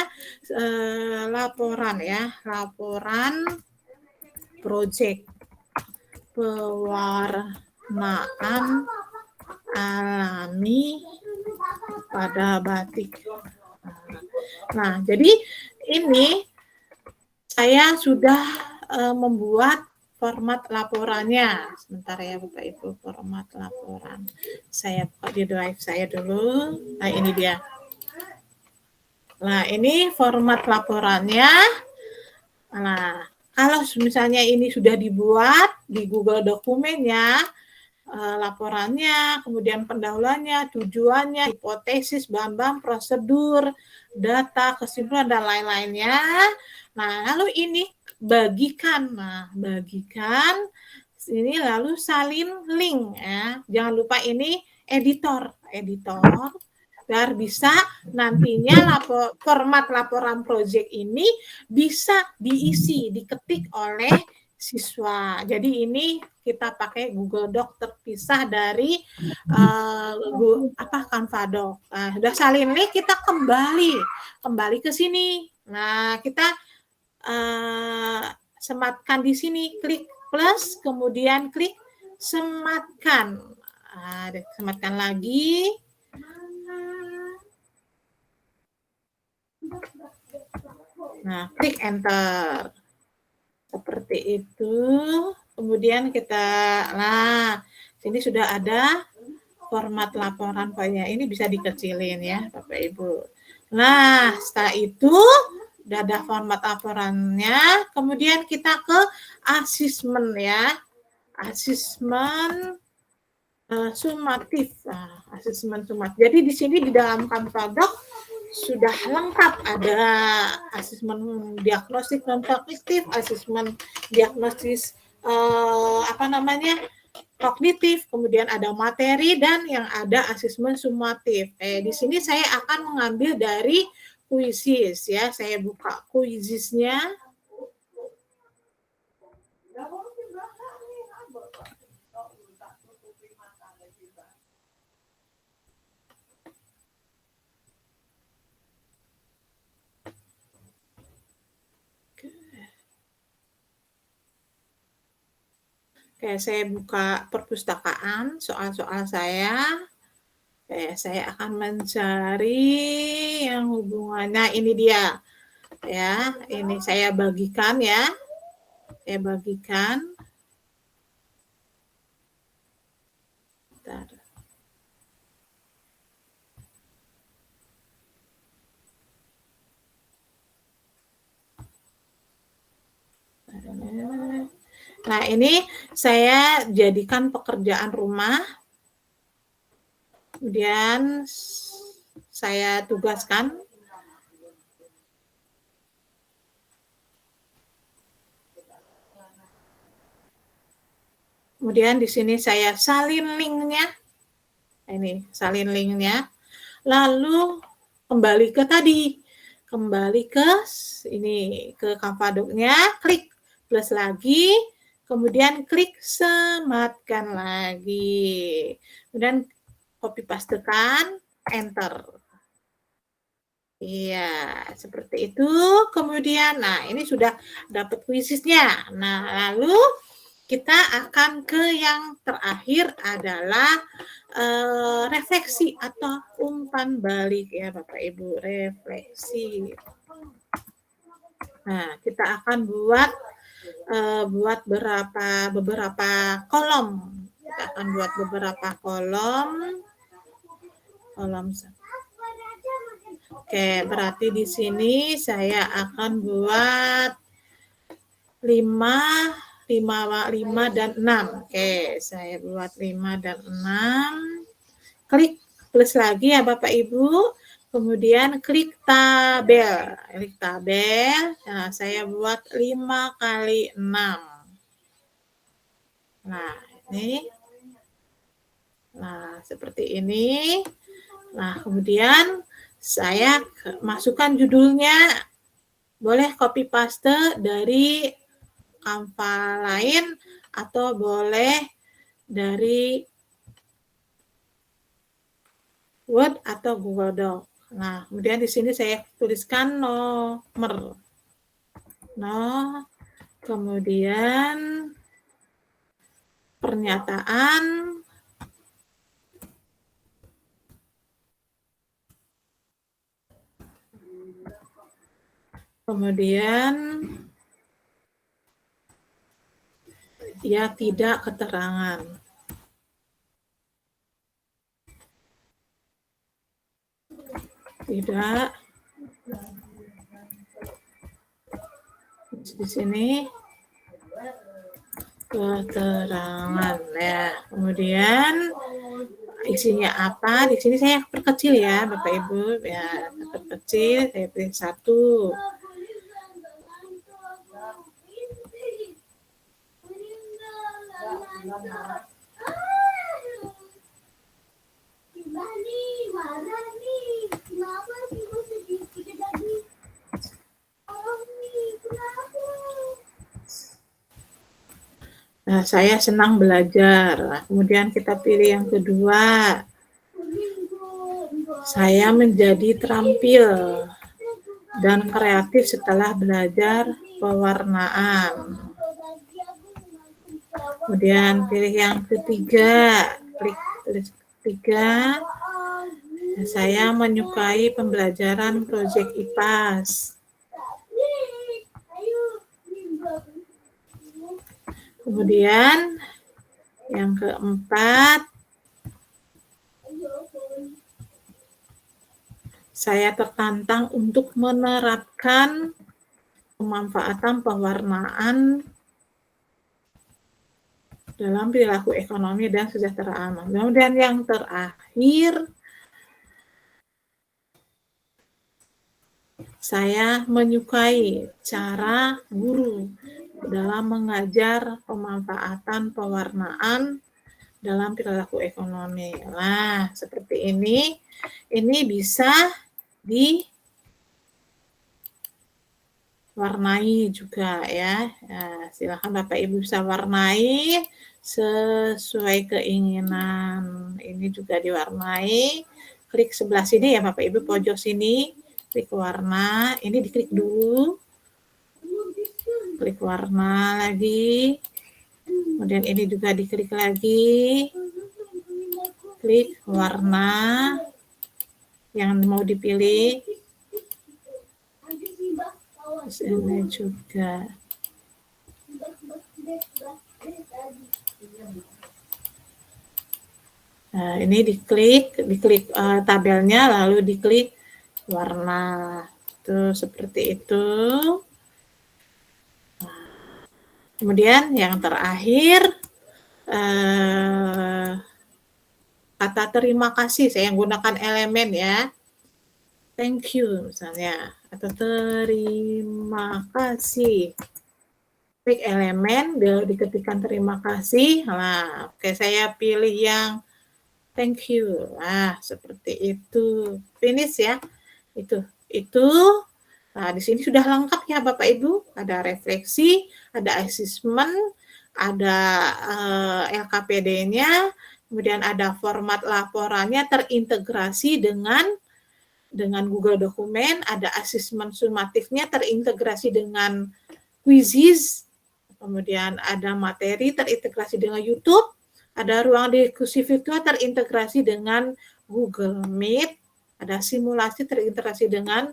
laporan ya, laporan project pewarnaan alami pada batik. Nah, jadi ini saya sudah membuat format laporannya. Sebentar ya Bapak Ibu, format laporan. Saya buka di drive saya dulu. Nah, ini dia. Nah, ini format laporannya. Nah, kalau misalnya ini sudah dibuat di Google dokumennya, laporannya, kemudian pendahuluannya, tujuannya, hipotesis, bahan-bahan, prosedur, data, kesimpulan, dan lain-lainnya. Nah, lalu ini bagikan. Nah, bagikan ini lalu salin link ya. Jangan lupa ini editor biar bisa nantinya format laporan project ini bisa diisi, diketik oleh siswa. Jadi ini kita pakai Google Doc terpisah dari Canva Doc. Nah, sudah salin link, kita kembali ke sini. Nah, kita sematkan di sini, klik plus, kemudian klik sematkan. Nah, sematkan lagi. Nah, klik enter. Seperti itu. Kemudian kita, nah, sini sudah ada format laporan Pak. Ini bisa dikecilin ya, Bapak Ibu. Nah, setelah itu udah ada format laporannya. Kemudian kita ke asesmen ya. Asesmen sumatif. Nah, asesmen sumatif. Jadi di sini di dalam Canva Doc sudah lengkap, ada asesmen diagnostik non kognitif, asesmen diagnosis kognitif, kemudian ada materi dan yang ada asesmen sumatif. Di sini saya akan mengambil dari Quizzes ya. Saya buka Quizzesnya. Oke, saya buka perpustakaan soal-soal saya. Oke, saya akan mencari yang hubungannya, ini dia. Ya, ini saya bagikan ya. Saya bagikan. Bentar. Nah, ini saya jadikan pekerjaan rumah. Kemudian saya tugaskan. Kemudian di sini saya salin linknya. Ini salin linknya. Lalu kembali ke tadi. Kembali ke ini, ke Canva Doc-nya, klik plus lagi. Kemudian klik sematkan lagi. Kemudian copy pastekan, enter. Iya, seperti itu. Kemudian, nah ini sudah dapat quiznya. Nah, lalu kita akan ke yang terakhir adalah refleksi atau umpan balik ya Bapak Ibu, refleksi. Nah, kita akan buat beberapa kolom. Kita akan buat beberapa kolom. Oke, berarti di sini saya akan buat 5 dan 6. Oke, saya buat 5 dan 6. Klik plus lagi ya Bapak Ibu. Kemudian klik tabel. Klik tabel. Nah, saya buat 5 kali 6. Nah, ini. Nah, seperti ini. Nah, kemudian saya masukkan judulnya. Boleh copy paste dari Canva lain atau boleh dari Word atau Google Doc. Nah, kemudian di sini saya tuliskan nomor. Kemudian pernyataan, kemudian ya tidak keterangan. Tidak. Di sini keterangan ya. Kemudian isinya apa? Di sini saya perkecil ya, Bapak Ibu ya, perkecil. Saya pilih 1. Nah, saya senang belajar. Nah, kemudian kita pilih yang kedua. Saya menjadi terampil dan kreatif setelah belajar pewarnaan. Kemudian pilih yang ketiga. Klik tulis ketiga. Saya menyukai pembelajaran proyek IPAS. Kemudian yang keempat, saya tertantang untuk menerapkan pemanfaatan pewarnaan dalam perilaku ekonomi dan kesejahteraan. Kemudian yang terakhir, saya menyukai cara guru dalam mengajar pemanfaatan pewarnaan dalam perilaku ekonomi. Nah, seperti ini bisa diwarnai juga ya. Nah, silakan Bapak Ibu bisa warnai sesuai keinginan. Ini juga diwarnai. Klik sebelah sini ya Bapak Ibu, pojok sini, klik warna. Ini diklik dulu. Klik warna lagi, kemudian ini juga diklik lagi, klik warna yang mau dipilih, terus ini juga. Nah, ini diklik tabelnya, lalu diklik warna, tuh seperti itu. Kemudian yang terakhir, kata terima kasih, saya gunakan elemen ya. Thank you misalnya, atau terima kasih. Klik elemen, diketikkan terima kasih. Nah, oke, saya pilih yang thank you. Nah, seperti itu. Finish ya. Itu. Nah, di sini sudah lengkap ya Bapak Ibu. Ada refleksi, ada assessment, ada LKPD-nya, kemudian ada format laporannya terintegrasi dengan Google Dokumen, ada assessment sumatifnya terintegrasi dengan quizzes, kemudian ada materi terintegrasi dengan YouTube, ada ruang diskusi virtual terintegrasi dengan Google Meet, ada simulasi terintegrasi dengan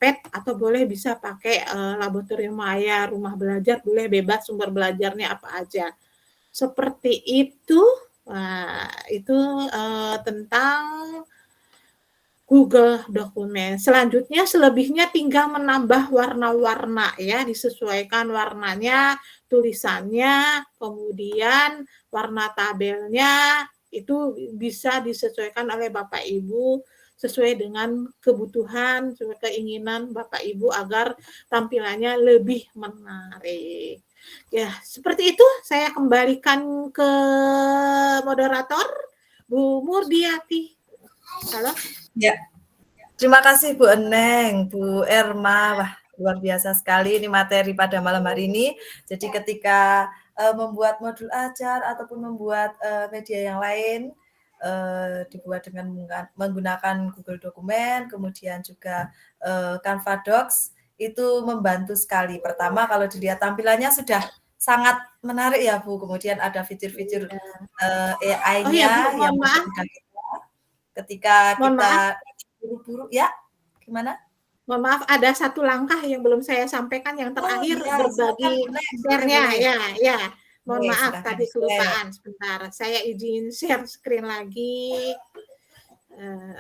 PET atau boleh bisa pakai laboratorium maya, rumah belajar, boleh bebas sumber belajarnya apa aja. Seperti itu. Nah, itu tentang Google Dokumen. Selanjutnya selebihnya tinggal menambah warna-warna ya, disesuaikan warnanya, tulisannya, kemudian warna tabelnya itu bisa disesuaikan oleh Bapak Ibu sesuai dengan kebutuhan, sesuai keinginan Bapak Ibu agar tampilannya lebih menarik. Ya, seperti itu saya kembalikan ke moderator Bu Murdiati. Halo. Ya. Terima kasih Bu Eneng, Bu Erma. Wah, luar biasa sekali ini materi pada malam hari ini. Jadi ketika membuat modul ajar ataupun membuat media yang lain, dibuat dengan menggunakan Google Dokumen, kemudian juga Canva Docs, itu membantu sekali. Pertama, kalau dilihat tampilannya sudah sangat menarik ya Bu, kemudian ada fitur-fitur AI-nya Oh ya Bu, yang mohon maaf. memudahkan kita ketika Mohon kita maaf. buru-buru, ya gimana? Mohon maaf, ada satu langkah yang belum saya sampaikan yang terakhir, iya, berbagi share-nya. boleh. Ya. Mohon Oke, maaf silakan tadi share. kelupaan sebentar. Saya izin share screen lagi.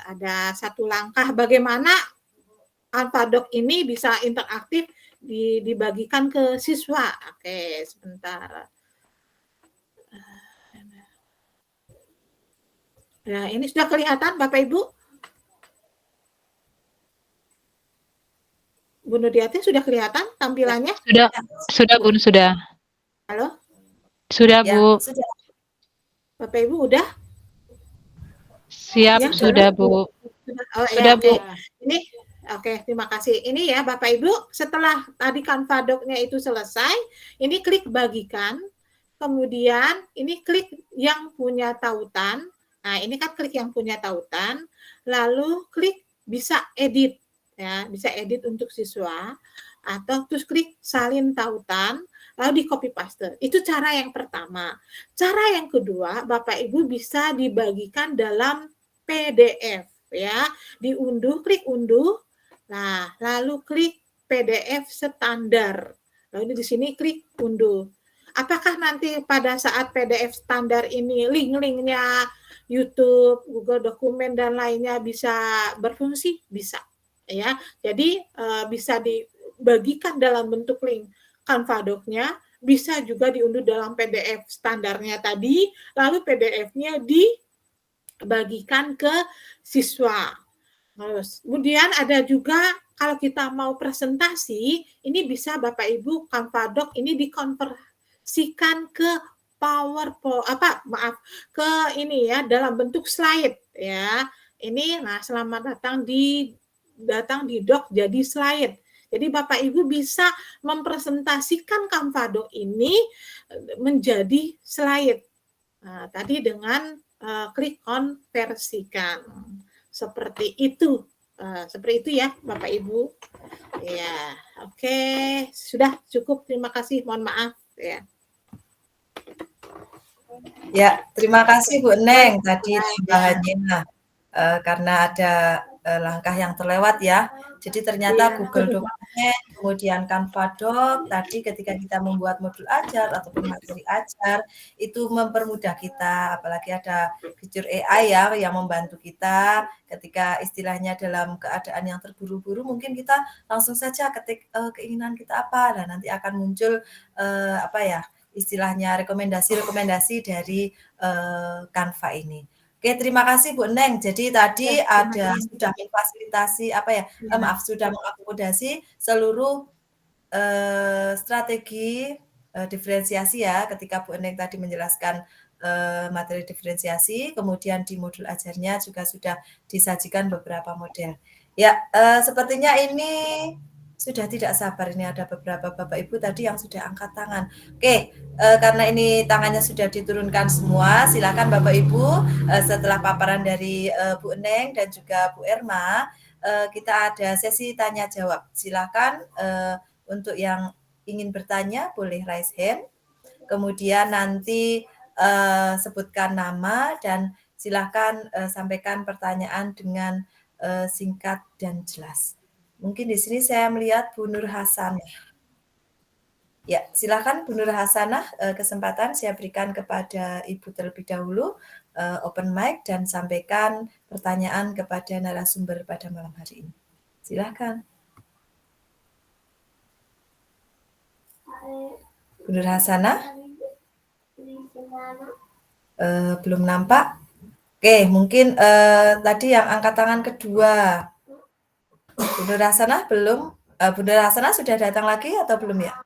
Ada satu langkah bagaimana Canva Doc ini bisa interaktif dibagikan ke siswa. Oke, sebentar. Ya, ini sudah kelihatan Bapak Ibu? Bu Nudiati sudah kelihatan tampilannya? Sudah Bun, sudah. Halo? Sudah Ya, Bu. sudah. Bapak Ibu udah? Siap, Ya, sudah Bu. Sudah Bu. Ini oke, terima kasih. Ini ya Bapak Ibu, setelah tadi Canva Doc-nya itu selesai, ini klik bagikan, kemudian ini klik yang punya tautan. Nah, ini kan klik yang punya tautan, lalu klik bisa edit ya, bisa edit untuk siswa atau terus klik salin tautan lalu di copy paste. Itu cara yang pertama. Cara yang kedua, Bapak Ibu bisa dibagikan dalam PDF ya, diunduh, klik unduh. Nah, lalu klik PDF standar. Lalu di sini klik unduh. Apakah nanti pada saat PDF standar ini link-linknya YouTube, Google Dokumen dan lainnya bisa berfungsi? Bisa. Ya, jadi bisa dibagikan dalam bentuk link Canva Doc-nya, bisa juga diunduh dalam PDF standarnya tadi, lalu PDF-nya dibagikan ke siswa. Terus, kemudian ada juga kalau kita mau presentasi, ini bisa Bapak Ibu Canva Doc ini dikonversikan ke ke ini ya dalam bentuk slide ya. Ini selamat datang di doc jadi slide. Jadi Bapak Ibu bisa mempresentasikan Canva Doc ini menjadi slide. Nah, tadi dengan klik konversikan. Seperti itu. Seperti itu ya Bapak Ibu. Ya, oke. Sudah cukup. Terima kasih. Mohon maaf ya. Ya, terima kasih Bu Neng tadi tambahannya. Karena ada langkah yang terlewat ya. Jadi ternyata Google Dokumen, kemudian Canva Doc, tadi ketika kita membuat modul ajar ataupun materi ajar, itu mempermudah kita, apalagi ada fitur AI ya yang membantu kita ketika istilahnya dalam keadaan yang terburu-buru, mungkin kita langsung saja ketik keinginan kita apa, dan nanti akan muncul istilahnya rekomendasi-rekomendasi dari Canva ini. Oke, terima kasih Bu Neng. Jadi tadi sudah memfasilitasi sudah mengakomodasi seluruh strategi diferensiasi ya. Ketika Bu Neng tadi menjelaskan materi diferensiasi, kemudian di modul ajarnya juga sudah disajikan beberapa model. Ya, sepertinya ini sudah tidak sabar, ini ada beberapa Bapak Ibu tadi yang sudah angkat tangan. Oke, karena ini tangannya sudah diturunkan semua, silakan Bapak Ibu setelah paparan dari Bu Neng dan juga Bu Erma, kita ada sesi tanya jawab. Silakan untuk yang ingin bertanya boleh raise hand, kemudian nanti sebutkan nama dan silakan sampaikan pertanyaan dengan singkat dan jelas. Mungkin di sini saya melihat Bu Nur Hasanah. Ya, silakan Bu Nur Hasanah, kesempatan saya berikan kepada Ibu terlebih dahulu, open mic dan sampaikan pertanyaan kepada narasumber pada malam hari ini. Silakan. Bu Nur Hasanah? Belum nampak. Oke, mungkin tadi yang angkat tangan kedua. Bu Nur Hasanah belum? Bu Nur Hasanah sudah datang lagi atau belum ya?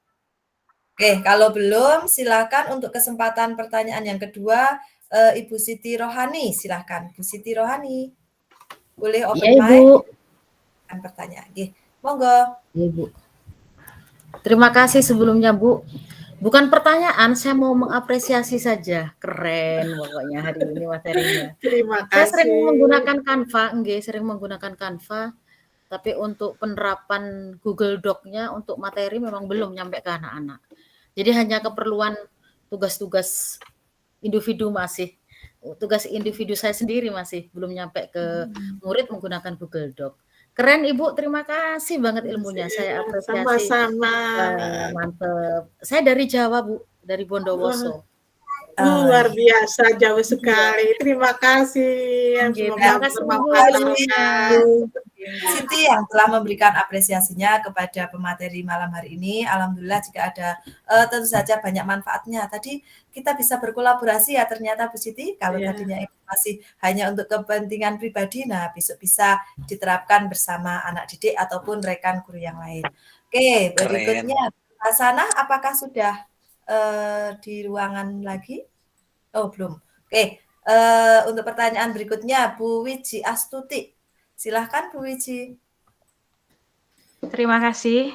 Oke, kalau belum silakan untuk kesempatan pertanyaan yang kedua Ibu Siti Rohani, silakan Bu Siti Rohani. Boleh open mic? Ibu. Pertanyaan. Monggo. Ibu. Terima kasih sebelumnya Bu. Bukan pertanyaan, saya mau mengapresiasi saja. Keren pokoknya hari ini materinya. Terima Saya sering kasih. menggunakan Canva, sering menggunakan Canva, tapi untuk penerapan Google Doc-nya untuk materi memang belum nyampe ke anak-anak. Jadi hanya keperluan tugas-tugas individu masih. Tugas individu saya sendiri masih belum nyampe ke murid menggunakan Google Doc. Keren Ibu, terima kasih banget ilmunya. Saya apresiasi. Sama-sama. Mantep. Saya dari Jawa, Bu, dari Bondowoso. Luar biasa, jauh sekali. Terima kasih. Terima kasih Bu. Siti yang telah memberikan apresiasinya kepada pemateri malam hari ini. Alhamdulillah juga ada tentu saja banyak manfaatnya. Tadi kita bisa berkolaborasi ya ternyata Bu Siti. Kalau tadinya masih hanya untuk kepentingan pribadi, nah besok bisa diterapkan bersama anak didik ataupun rekan guru yang lain. Oke, berikutnya Hasanah, apakah sudah di ruangan lagi? Oh, belum. Oke, untuk pertanyaan berikutnya Bu Wiji Astuti. Silahkan Bu Wiji. Terima kasih.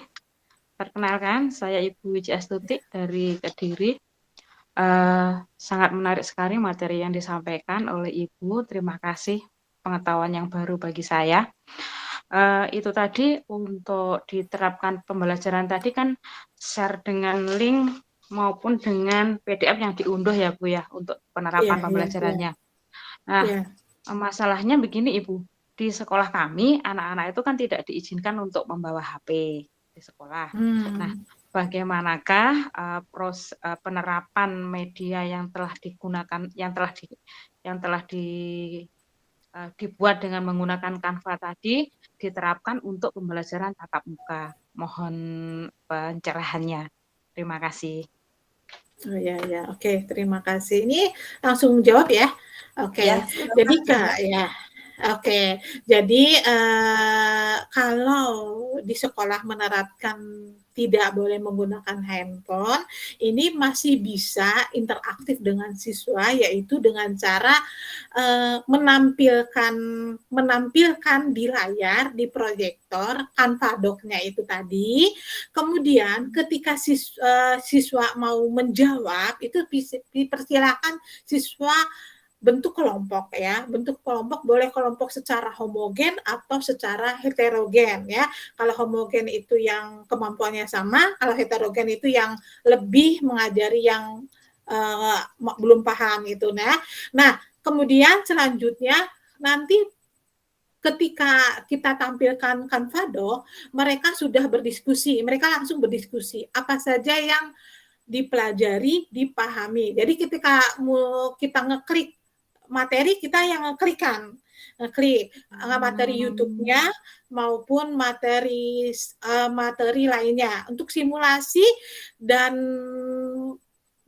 Perkenalkan, saya Ibu Wiji Astuti dari Kediri. Sangat menarik sekali materi yang disampaikan oleh Ibu. Terima kasih, pengetahuan yang baru bagi saya. Itu tadi untuk diterapkan pembelajaran tadi kan share dengan link maupun dengan PDF yang diunduh ya Bu ya untuk penerapan pembelajarannya. Nah, masalahnya begini Ibu, di sekolah kami anak-anak itu kan tidak diizinkan untuk membawa HP di sekolah. Nah, bagaimanakah penerapan media yang telah digunakan, yang telah dibuat dengan menggunakan Canva tadi diterapkan untuk pembelajaran tatap muka? Mohon pencerahannya. Terima kasih. Oh ya, oke, terima kasih. Ini langsung jawab ya. Oke, jadi Kak ya. Oke, jadi kalau di sekolah menerapkan tidak boleh menggunakan handphone, ini masih bisa interaktif dengan siswa, yaitu dengan cara menampilkan di layar, di proyektor, Canva Doc-nya itu tadi. Kemudian ketika siswa mau menjawab, itu dipersilakan siswa bentuk kelompok ya. Bentuk kelompok boleh kelompok secara homogen atau secara heterogen ya. Kalau homogen itu yang kemampuannya sama, kalau heterogen itu yang lebih mengajari yang belum paham itu. Nah, kemudian selanjutnya nanti ketika kita tampilkan Canva Doc, mereka sudah berdiskusi, mereka langsung berdiskusi apa saja yang dipelajari, dipahami. Jadi ketika kita ngeklik materi, kita yang ngeklik materi YouTube-nya maupun materi lainnya untuk simulasi dan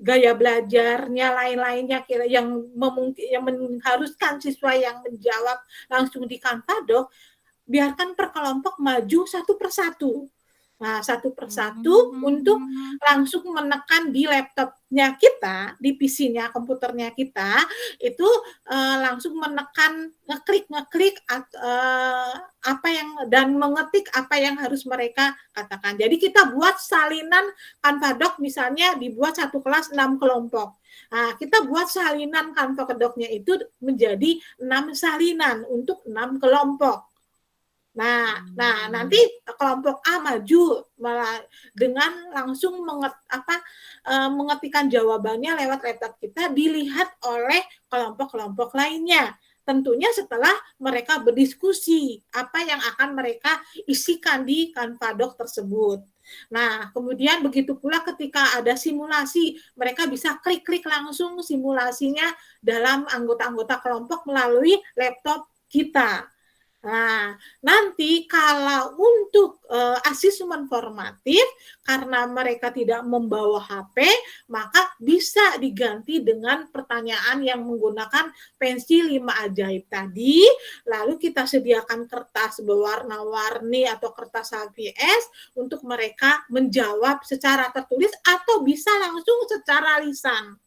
gaya belajarnya lain-lainnya yang mengharuskan siswa yang menjawab langsung di Canva Doc, biarkan per kelompok maju satu persatu. Nah, satu persatu untuk langsung menekan di laptopnya kita, di PC-nya, komputernya kita, itu langsung menekan, ngeklik apa yang dan mengetik apa yang harus mereka katakan. Jadi kita buat salinan Canva Doc, misalnya dibuat satu kelas 6 kelompok. Nah, kita buat salinan Canva Doc-nya itu menjadi 6 salinan untuk 6 kelompok. Nah, nanti kelompok A maju dengan langsung mengetikkan jawabannya lewat laptop kita, dilihat oleh kelompok-kelompok lainnya. Tentunya setelah mereka berdiskusi apa yang akan mereka isikan di Canva Doc tersebut. Nah, kemudian begitu pula ketika ada simulasi, mereka bisa klik-klik langsung simulasinya dalam anggota-anggota kelompok melalui laptop kita. Nah, nanti kalau untuk asesmen formatif, karena mereka tidak membawa HP, maka bisa diganti dengan pertanyaan yang menggunakan pensil 5 ajaib tadi, lalu kita sediakan kertas berwarna-warni atau kertas HVS untuk mereka menjawab secara tertulis atau bisa langsung secara lisan.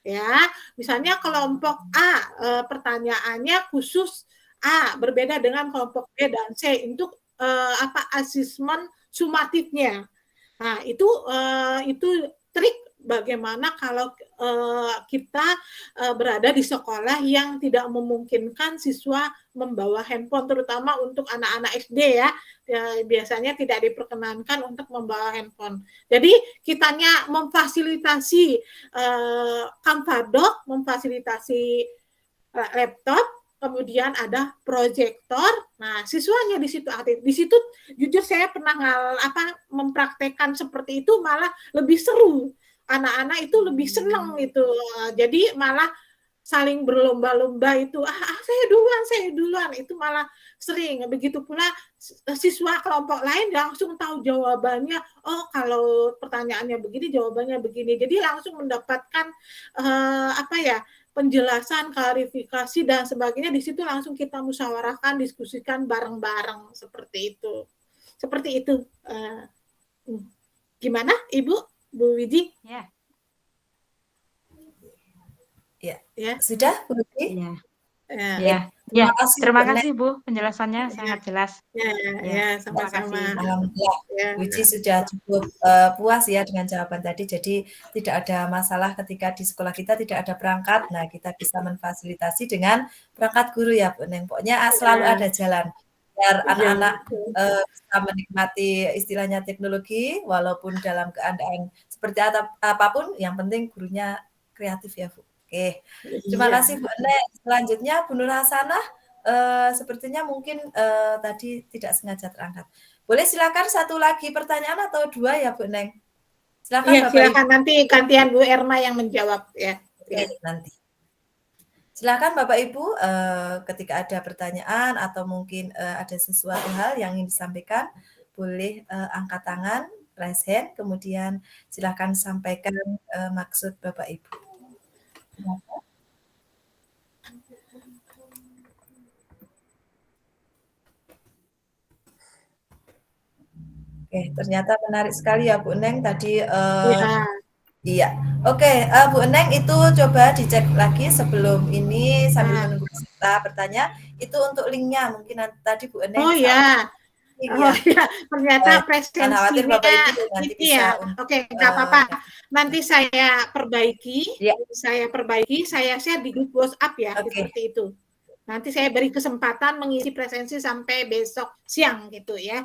Ya, misalnya kelompok A, pertanyaannya khusus A, berbeda dengan kelompok B dan C untuk asesmen sumatifnya. Nah, itu trik bagaimana kalau kita berada di sekolah yang tidak memungkinkan siswa membawa handphone, terutama untuk anak-anak SD ya, biasanya tidak diperkenankan untuk membawa handphone. Jadi kitanya memfasilitasi Canva Doc, memfasilitasi laptop, kemudian ada proyektor. Nah, siswanya di situ aktif. Di situ jujur saya pernah mempraktekkan seperti itu, malah lebih seru. Anak-anak itu lebih senang itu. Jadi malah saling berlomba-lomba itu, saya duluan, itu malah sering. Begitu pula siswa kelompok lain langsung tahu jawabannya, oh kalau pertanyaannya begini, jawabannya begini. Jadi langsung mendapatkan penjelasan, klarifikasi, dan sebagainya. Di situ langsung kita musyawarahkan, diskusikan bareng-bareng, seperti itu. Seperti itu. Gimana, Ibu? Bu Widi? Ya. Ya. Sudah, Bu Widi? Ya. Terima kasih Bu, penjelasannya sangat jelas. Ya, sama-sama. Alhamdulillah, Wiji sudah cukup puas ya dengan jawaban tadi. Jadi tidak ada masalah ketika di sekolah kita tidak ada perangkat. Nah, kita bisa memfasilitasi dengan perangkat guru ya, Bu Neng. Pokoknya selalu ada jalan biar anak-anak bisa menikmati istilahnya teknologi walaupun dalam keadaan seperti apapun. Yang penting gurunya kreatif ya, Bu. Oke, terima kasih Bu Neng. Selanjutnya Bu Nur Hasanah, sepertinya mungkin tadi tidak sengaja terangkat. Boleh silakan satu lagi pertanyaan atau dua ya Bu Neng? Silakan Bapak silakan Ibu. Nanti gantian Bu Erma yang menjawab ya. Oke, nanti. Silakan Bapak Ibu, ketika ada pertanyaan atau mungkin ada sesuatu hal yang ingin disampaikan, boleh angkat tangan, raise hand, kemudian silakan sampaikan maksud Bapak Ibu. Oke, ternyata menarik sekali ya Bu Neng tadi. Iya, oke, Bu Neng itu coba dicek lagi sebelum ini sambil menunggu peserta bertanya. Itu untuk linknya mungkin tadi Bu Neng. Ternyata presensinya nanti bisa. Oke, nggak apa-apa. Nanti saya perbaiki, saya share di grup WhatsApp ya, seperti itu. Nanti saya beri kesempatan mengisi presensi sampai besok siang gitu ya.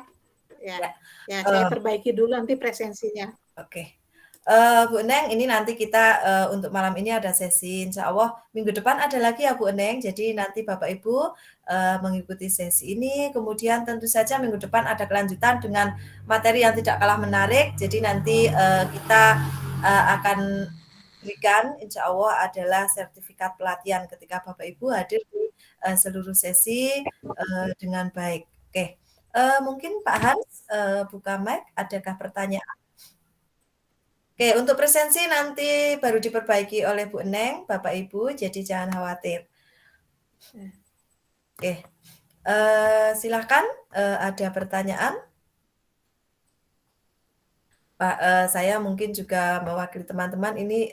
Ya, saya perbaiki dulu nanti presensinya. Oke. Bu Neng, ini nanti kita untuk malam ini ada sesi, insya Allah minggu depan ada lagi ya Bu Neng. Jadi nanti Bapak Ibu mengikuti sesi ini, kemudian tentu saja minggu depan ada kelanjutan dengan materi yang tidak kalah menarik. Jadi nanti kita akan berikan, insya Allah adalah sertifikat pelatihan ketika Bapak Ibu hadir di seluruh sesi dengan baik. Oke, mungkin Pak Hans buka mic, adakah pertanyaan? Oke, untuk presensi nanti baru diperbaiki oleh Bu Neng, Bapak Ibu, jadi jangan khawatir. Oke, silakan ada pertanyaan. Pak, saya mungkin juga mewakili teman-teman ini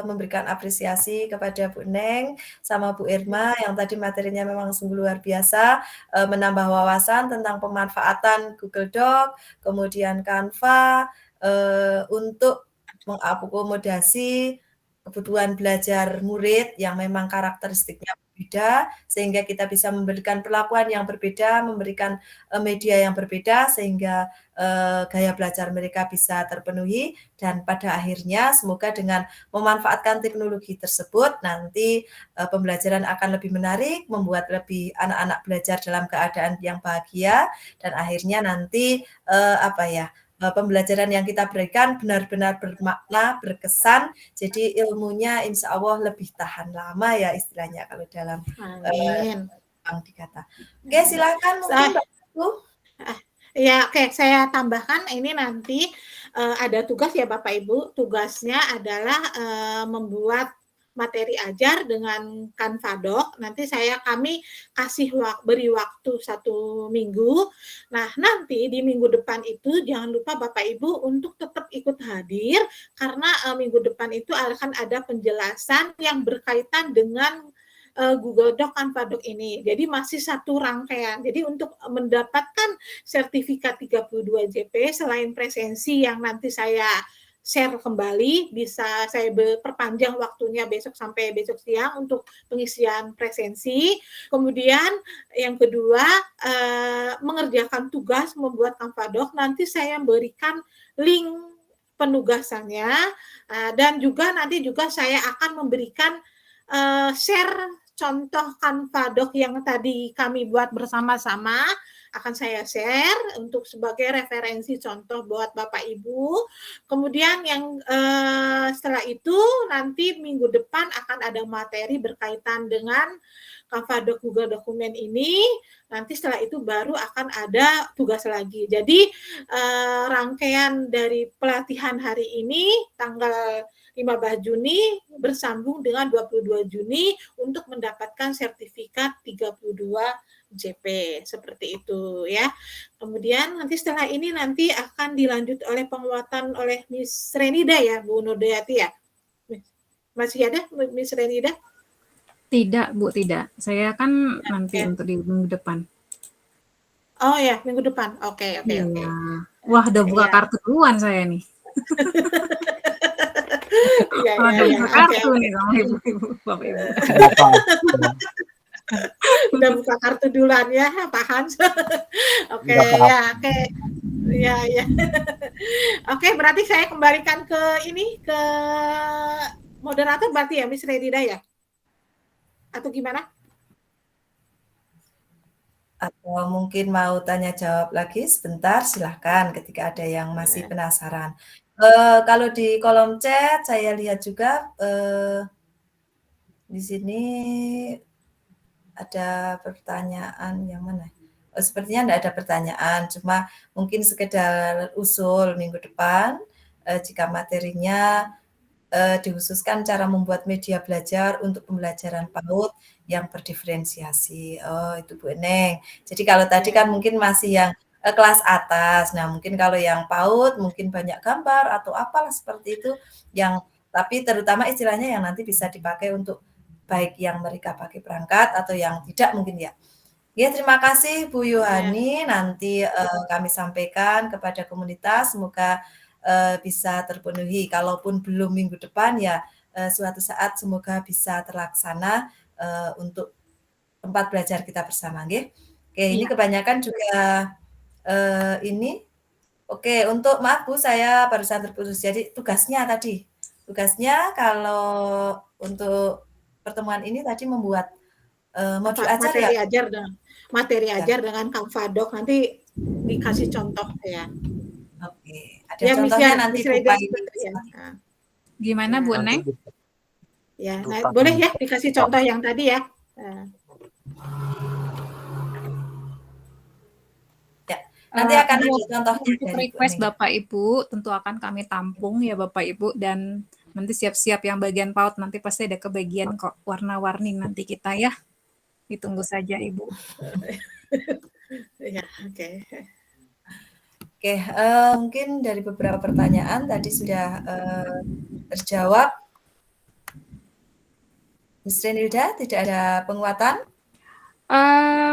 memberikan apresiasi kepada Bu Neng sama Bu Irma yang tadi materinya memang sungguh luar biasa, menambah wawasan tentang pemanfaatan Google Doc, kemudian Canva, untuk mengakomodasi kebutuhan belajar murid yang memang karakteristiknya berbeda, sehingga kita bisa memberikan perlakuan yang berbeda, memberikan media yang berbeda, sehingga gaya belajar mereka bisa terpenuhi, dan pada akhirnya semoga dengan memanfaatkan teknologi tersebut, nanti pembelajaran akan lebih menarik, membuat lebih anak-anak belajar dalam keadaan yang bahagia, dan akhirnya nanti pembelajaran yang kita berikan benar-benar bermakna, berkesan, jadi ilmunya insya Allah lebih tahan lama ya istilahnya kalau dalam dikata. Oke, silakan mungkin Mbak Bu. Ya, oke, saya tambahkan ini nanti ada tugas ya Bapak Ibu, tugasnya adalah membuat materi ajar dengan Canva Doc. Nanti kami kasih beri waktu 1 minggu. Nah, nanti di minggu depan itu jangan lupa Bapak Ibu untuk tetap ikut hadir karena minggu depan itu akan ada penjelasan yang berkaitan dengan Google Doc, Canva Doc ini. Jadi masih satu rangkaian. Jadi untuk mendapatkan sertifikat 32 JP selain presensi yang nanti saya share kembali, bisa saya perpanjang waktunya besok sampai besok siang untuk pengisian presensi. Kemudian yang kedua, mengerjakan tugas membuat Canva Doc, nanti saya berikan link penugasannya, dan juga nanti juga saya akan memberikan share contoh Canva Doc yang tadi kami buat bersama-sama, akan saya share untuk sebagai referensi contoh buat Bapak Ibu. Kemudian yang setelah itu nanti minggu depan akan ada materi berkaitan dengan Canva Doc Google Dokumen ini. Nanti setelah itu baru akan ada tugas lagi. Jadi rangkaian dari pelatihan hari ini tanggal 15 Juni bersambung dengan 22 Juni untuk mendapatkan sertifikat 32 JP, seperti itu ya. Kemudian nanti setelah ini nanti akan dilanjut oleh penguatan oleh Miss Renida ya, Bu Nurdayati ya. Masih ada Miss Renida? Tidak, Bu, tidak. Saya kan nanti untuk di minggu depan. Oh ya, minggu depan. Oke. Wah, udah buka kartu duluan saya nih. Iya. Kartu nih sama ibu-ibu, Bapak Ibu. Udah buka kartu duluan ya, Pak Hans. Oke. Oke, berarti saya kembalikan ke moderator berarti ya, Miss Redida ya? Atau gimana? Atau mungkin mau tanya jawab lagi sebentar, silahkan ketika ada yang masih penasaran. Kalau di kolom chat saya lihat juga di sini ada pertanyaan yang mana? Sepertinya tidak ada pertanyaan, cuma mungkin sekedar usul minggu depan jika materinya dikhususkan cara membuat media belajar untuk pembelajaran PAUD yang berdiferensiasi. Oh, itu Bu Eneng. Jadi kalau tadi kan mungkin masih yang kelas atas. Nah, mungkin kalau yang PAUD mungkin banyak gambar atau apalah seperti itu yang tapi terutama istilahnya yang nanti bisa dipakai untuk baik yang mereka pakai perangkat atau yang tidak mungkin ya. Ya, terima kasih Bu Yuhani. Nanti kami sampaikan kepada komunitas semoga bisa terpenuhi. Kalaupun belum minggu depan ya suatu saat semoga bisa terlaksana untuk tempat belajar kita bersama, nggih. Oke, ini kebanyakan juga ini. Oke, untuk maaf Bu, saya barusan terputus. Jadi tugasnya kalau untuk pertemuan ini tadi membuat modul ajar materi ajar dengan Canva Doc, nanti dikasih contoh ya. Oke, ada contohnya nanti Gimana Bu Neng? Ya, boleh ya dikasih contoh yang tadi ya. Nanti akan ada contohnya. Untuk request Bapak Ibu tentu akan kami tampung ya Bapak Ibu, dan nanti siap-siap yang bagian PAUD nanti pasti ada kebagian kok warna-warni nanti kita ya. Ditunggu saja Ibu. Ya, oke. Oke, mungkin dari beberapa pertanyaan tadi sudah terjawab. Miss Renilda, tidak ada penguatan?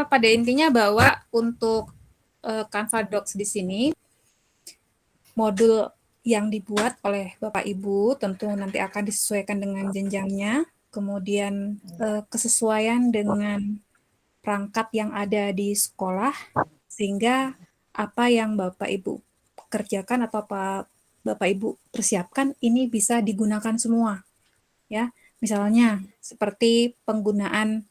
Pada intinya bahwa untuk Canva Docs di sini, modul yang dibuat oleh Bapak Ibu tentu nanti akan disesuaikan dengan jenjangnya, kemudian kesesuaian dengan perangkat yang ada di sekolah, sehingga apa yang Bapak Ibu kerjakan atau apa Bapak Ibu persiapkan ini bisa digunakan semua. Ya, misalnya seperti penggunaan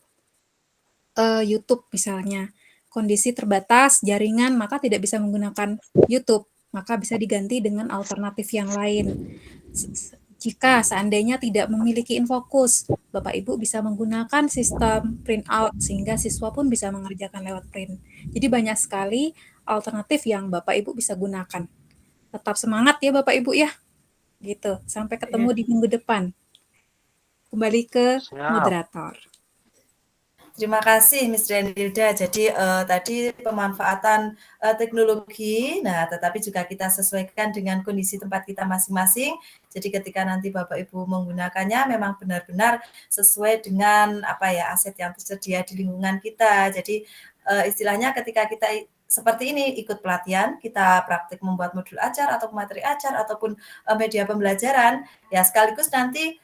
YouTube misalnya. Kondisi terbatas jaringan maka tidak bisa menggunakan YouTube, maka bisa diganti dengan alternatif yang lain. Jika seandainya tidak memiliki Infokus, Bapak Ibu bisa menggunakan sistem print out sehingga siswa pun bisa mengerjakan lewat print. Jadi banyak sekali alternatif yang Bapak Ibu bisa gunakan. Tetap semangat ya Bapak Ibu ya. Gitu. Sampai ketemu di minggu depan. Kembali ke moderator. Terima kasih Miss Renilda. Jadi tadi pemanfaatan teknologi, nah tetapi juga kita sesuaikan dengan kondisi tempat kita masing-masing. Jadi ketika nanti Bapak Ibu menggunakannya memang benar-benar sesuai dengan apa ya aset yang tersedia di lingkungan kita. Jadi istilahnya ketika kita seperti ini, ikut pelatihan, kita praktik membuat modul ajar atau materi ajar ataupun media pembelajaran, ya sekaligus nanti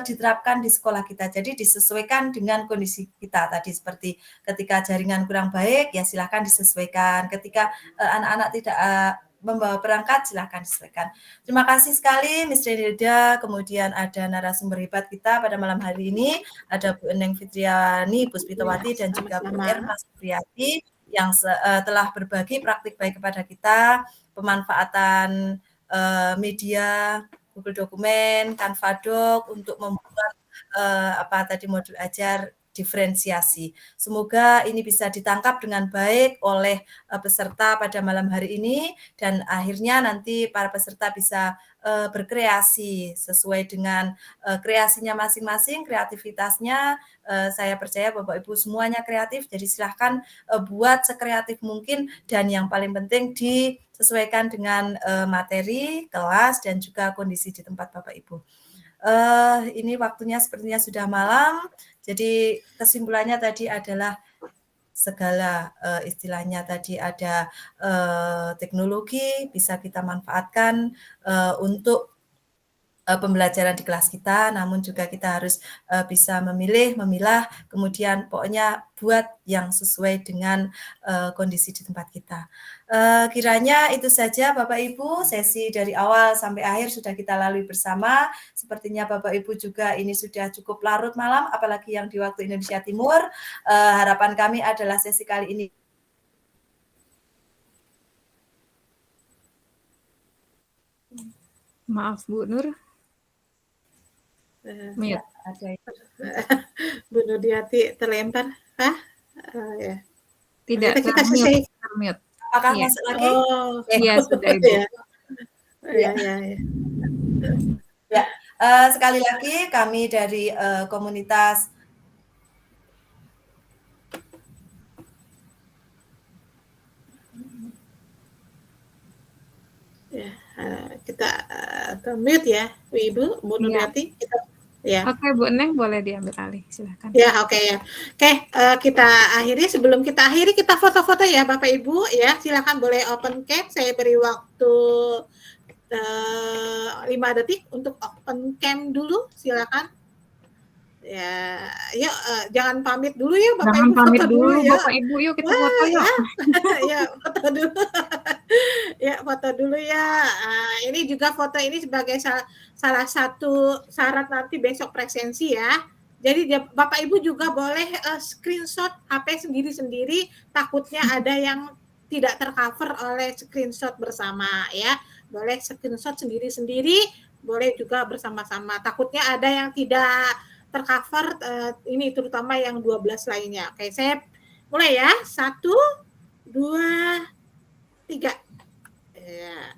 diterapkan di sekolah kita. Jadi disesuaikan dengan kondisi kita tadi, seperti ketika jaringan kurang baik, ya silahkan disesuaikan. Ketika anak-anak tidak membawa perangkat, silahkan disesuaikan. Terima kasih sekali Miss Renilda, kemudian ada narasumber hebat kita pada malam hari ini, ada Bu Eneng Fitriani Puspitawati dan juga Bu Erma Supriyati yang telah berbagi praktik baik kepada kita, pemanfaatan media, Google Dokumen, Canva Doc untuk membuat modul ajar diferensiasi. Semoga ini bisa ditangkap dengan baik oleh peserta pada malam hari ini dan akhirnya nanti para peserta bisa berkreasi sesuai dengan kreasinya masing-masing, kreativitasnya. Saya percaya Bapak Ibu semuanya kreatif, jadi silahkan buat sekreatif mungkin dan yang paling penting disesuaikan dengan materi, kelas, dan juga kondisi di tempat Bapak Ibu. Ini waktunya sepertinya sudah malam, jadi kesimpulannya tadi adalah segala istilahnya tadi ada teknologi bisa kita manfaatkan untuk pembelajaran di kelas kita, namun juga kita harus bisa memilah, kemudian pokoknya buat yang sesuai dengan kondisi di tempat kita. Kiranya itu saja Bapak Ibu, sesi dari awal sampai akhir sudah kita lalui bersama. Sepertinya Bapak Ibu juga ini sudah cukup larut malam, apalagi yang di waktu Indonesia Timur. Harapan kami adalah sesi kali ini Maaf Bu Nur. Ya, ada Bu Nurdiati terlempar, ya. Tidak, kita selesai. termute. Apakah Iya. masuk lagi? Iya, sudah Ibu. Ya. Ya, sekali lagi kami dari komunitas Ya, kita mute ya, Ibu, Bu Nurdiati. Ya. Oke, Bu Neng boleh diambil alih, silakan. Ya, oke ya. Oke, kita akhiri. Sebelum kita akhiri, kita foto-foto ya, Bapak Ibu. Ya, silakan boleh open cam. Saya beri waktu 5 detik untuk open cam dulu. Silakan. Ya, yuk jangan pamit dulu ya Bapak Jangan Ibu. pamit Foto dulu ya. Bapak Ibu, yuk kita foto yuk. Ya, foto dulu. Ya, foto dulu ya. Ini juga foto ini sebagai salah satu syarat nanti besok presensi ya. Jadi Bapak Ibu juga boleh screenshot HP sendiri-sendiri, takutnya ada yang tidak tercover oleh screenshot bersama ya. Boleh screenshot sendiri-sendiri, boleh juga bersama-sama. Takutnya ada yang tidak tercover, ini terutama yang 12 lainnya. Oke, saya mulai ya. 1, 2, 3. Ya.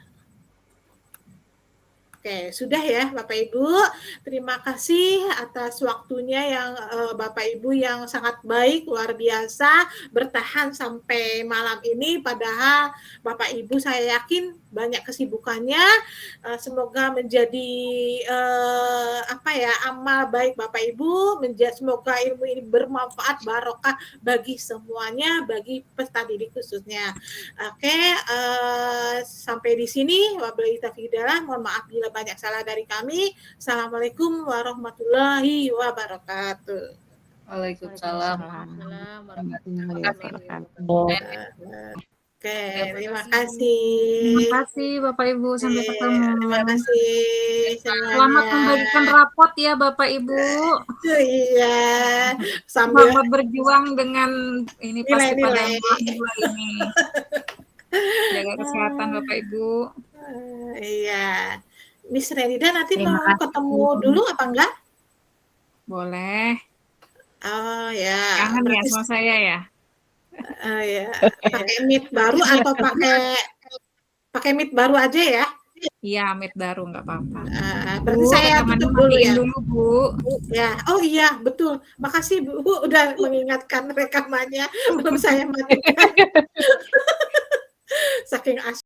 Oke, sudah ya Bapak Ibu. Terima kasih atas waktunya yang Bapak Ibu yang sangat baik, luar biasa, bertahan sampai malam ini. Padahal Bapak Ibu saya yakin banyak kesibukannya. Semoga menjadi amal baik Bapak Ibu. Semoga ilmu ini bermanfaat, barokah bagi semuanya, bagi peserta didik khususnya. Oke, sampai di sini. Wabillahi taufiq hidayah. Mohon maaf bila banyak salah dari kami. Assalamualaikum warahmatullahi wabarakatuh. Waalaikumsalam. Oke, terima kasih. Terima kasih Bapak Ibu, sampai ketemu. Terima kasih. Selamat membagikan rapot ya Bapak Ibu. Iya. Sambil Selamat berjuang dengan ini pasti pada minggu ini. Jaga kesehatan Bapak Ibu. Iya. Miss Renida nanti Terima mau kasih. ketemu dulu apa enggak? Boleh. Oh ya. Kangen ya sama saya ya. Ya. Pakai Meet baru atau pakai Meet baru aja ya? Iya, Meet baru nggak apa-apa. Berarti Bu, saya rekamannya tutup dulu matiin ya. dulu, Bu. Ya, oh iya betul. Makasih Bu udah mengingatkan rekamannya. Belum saya matikan. Saking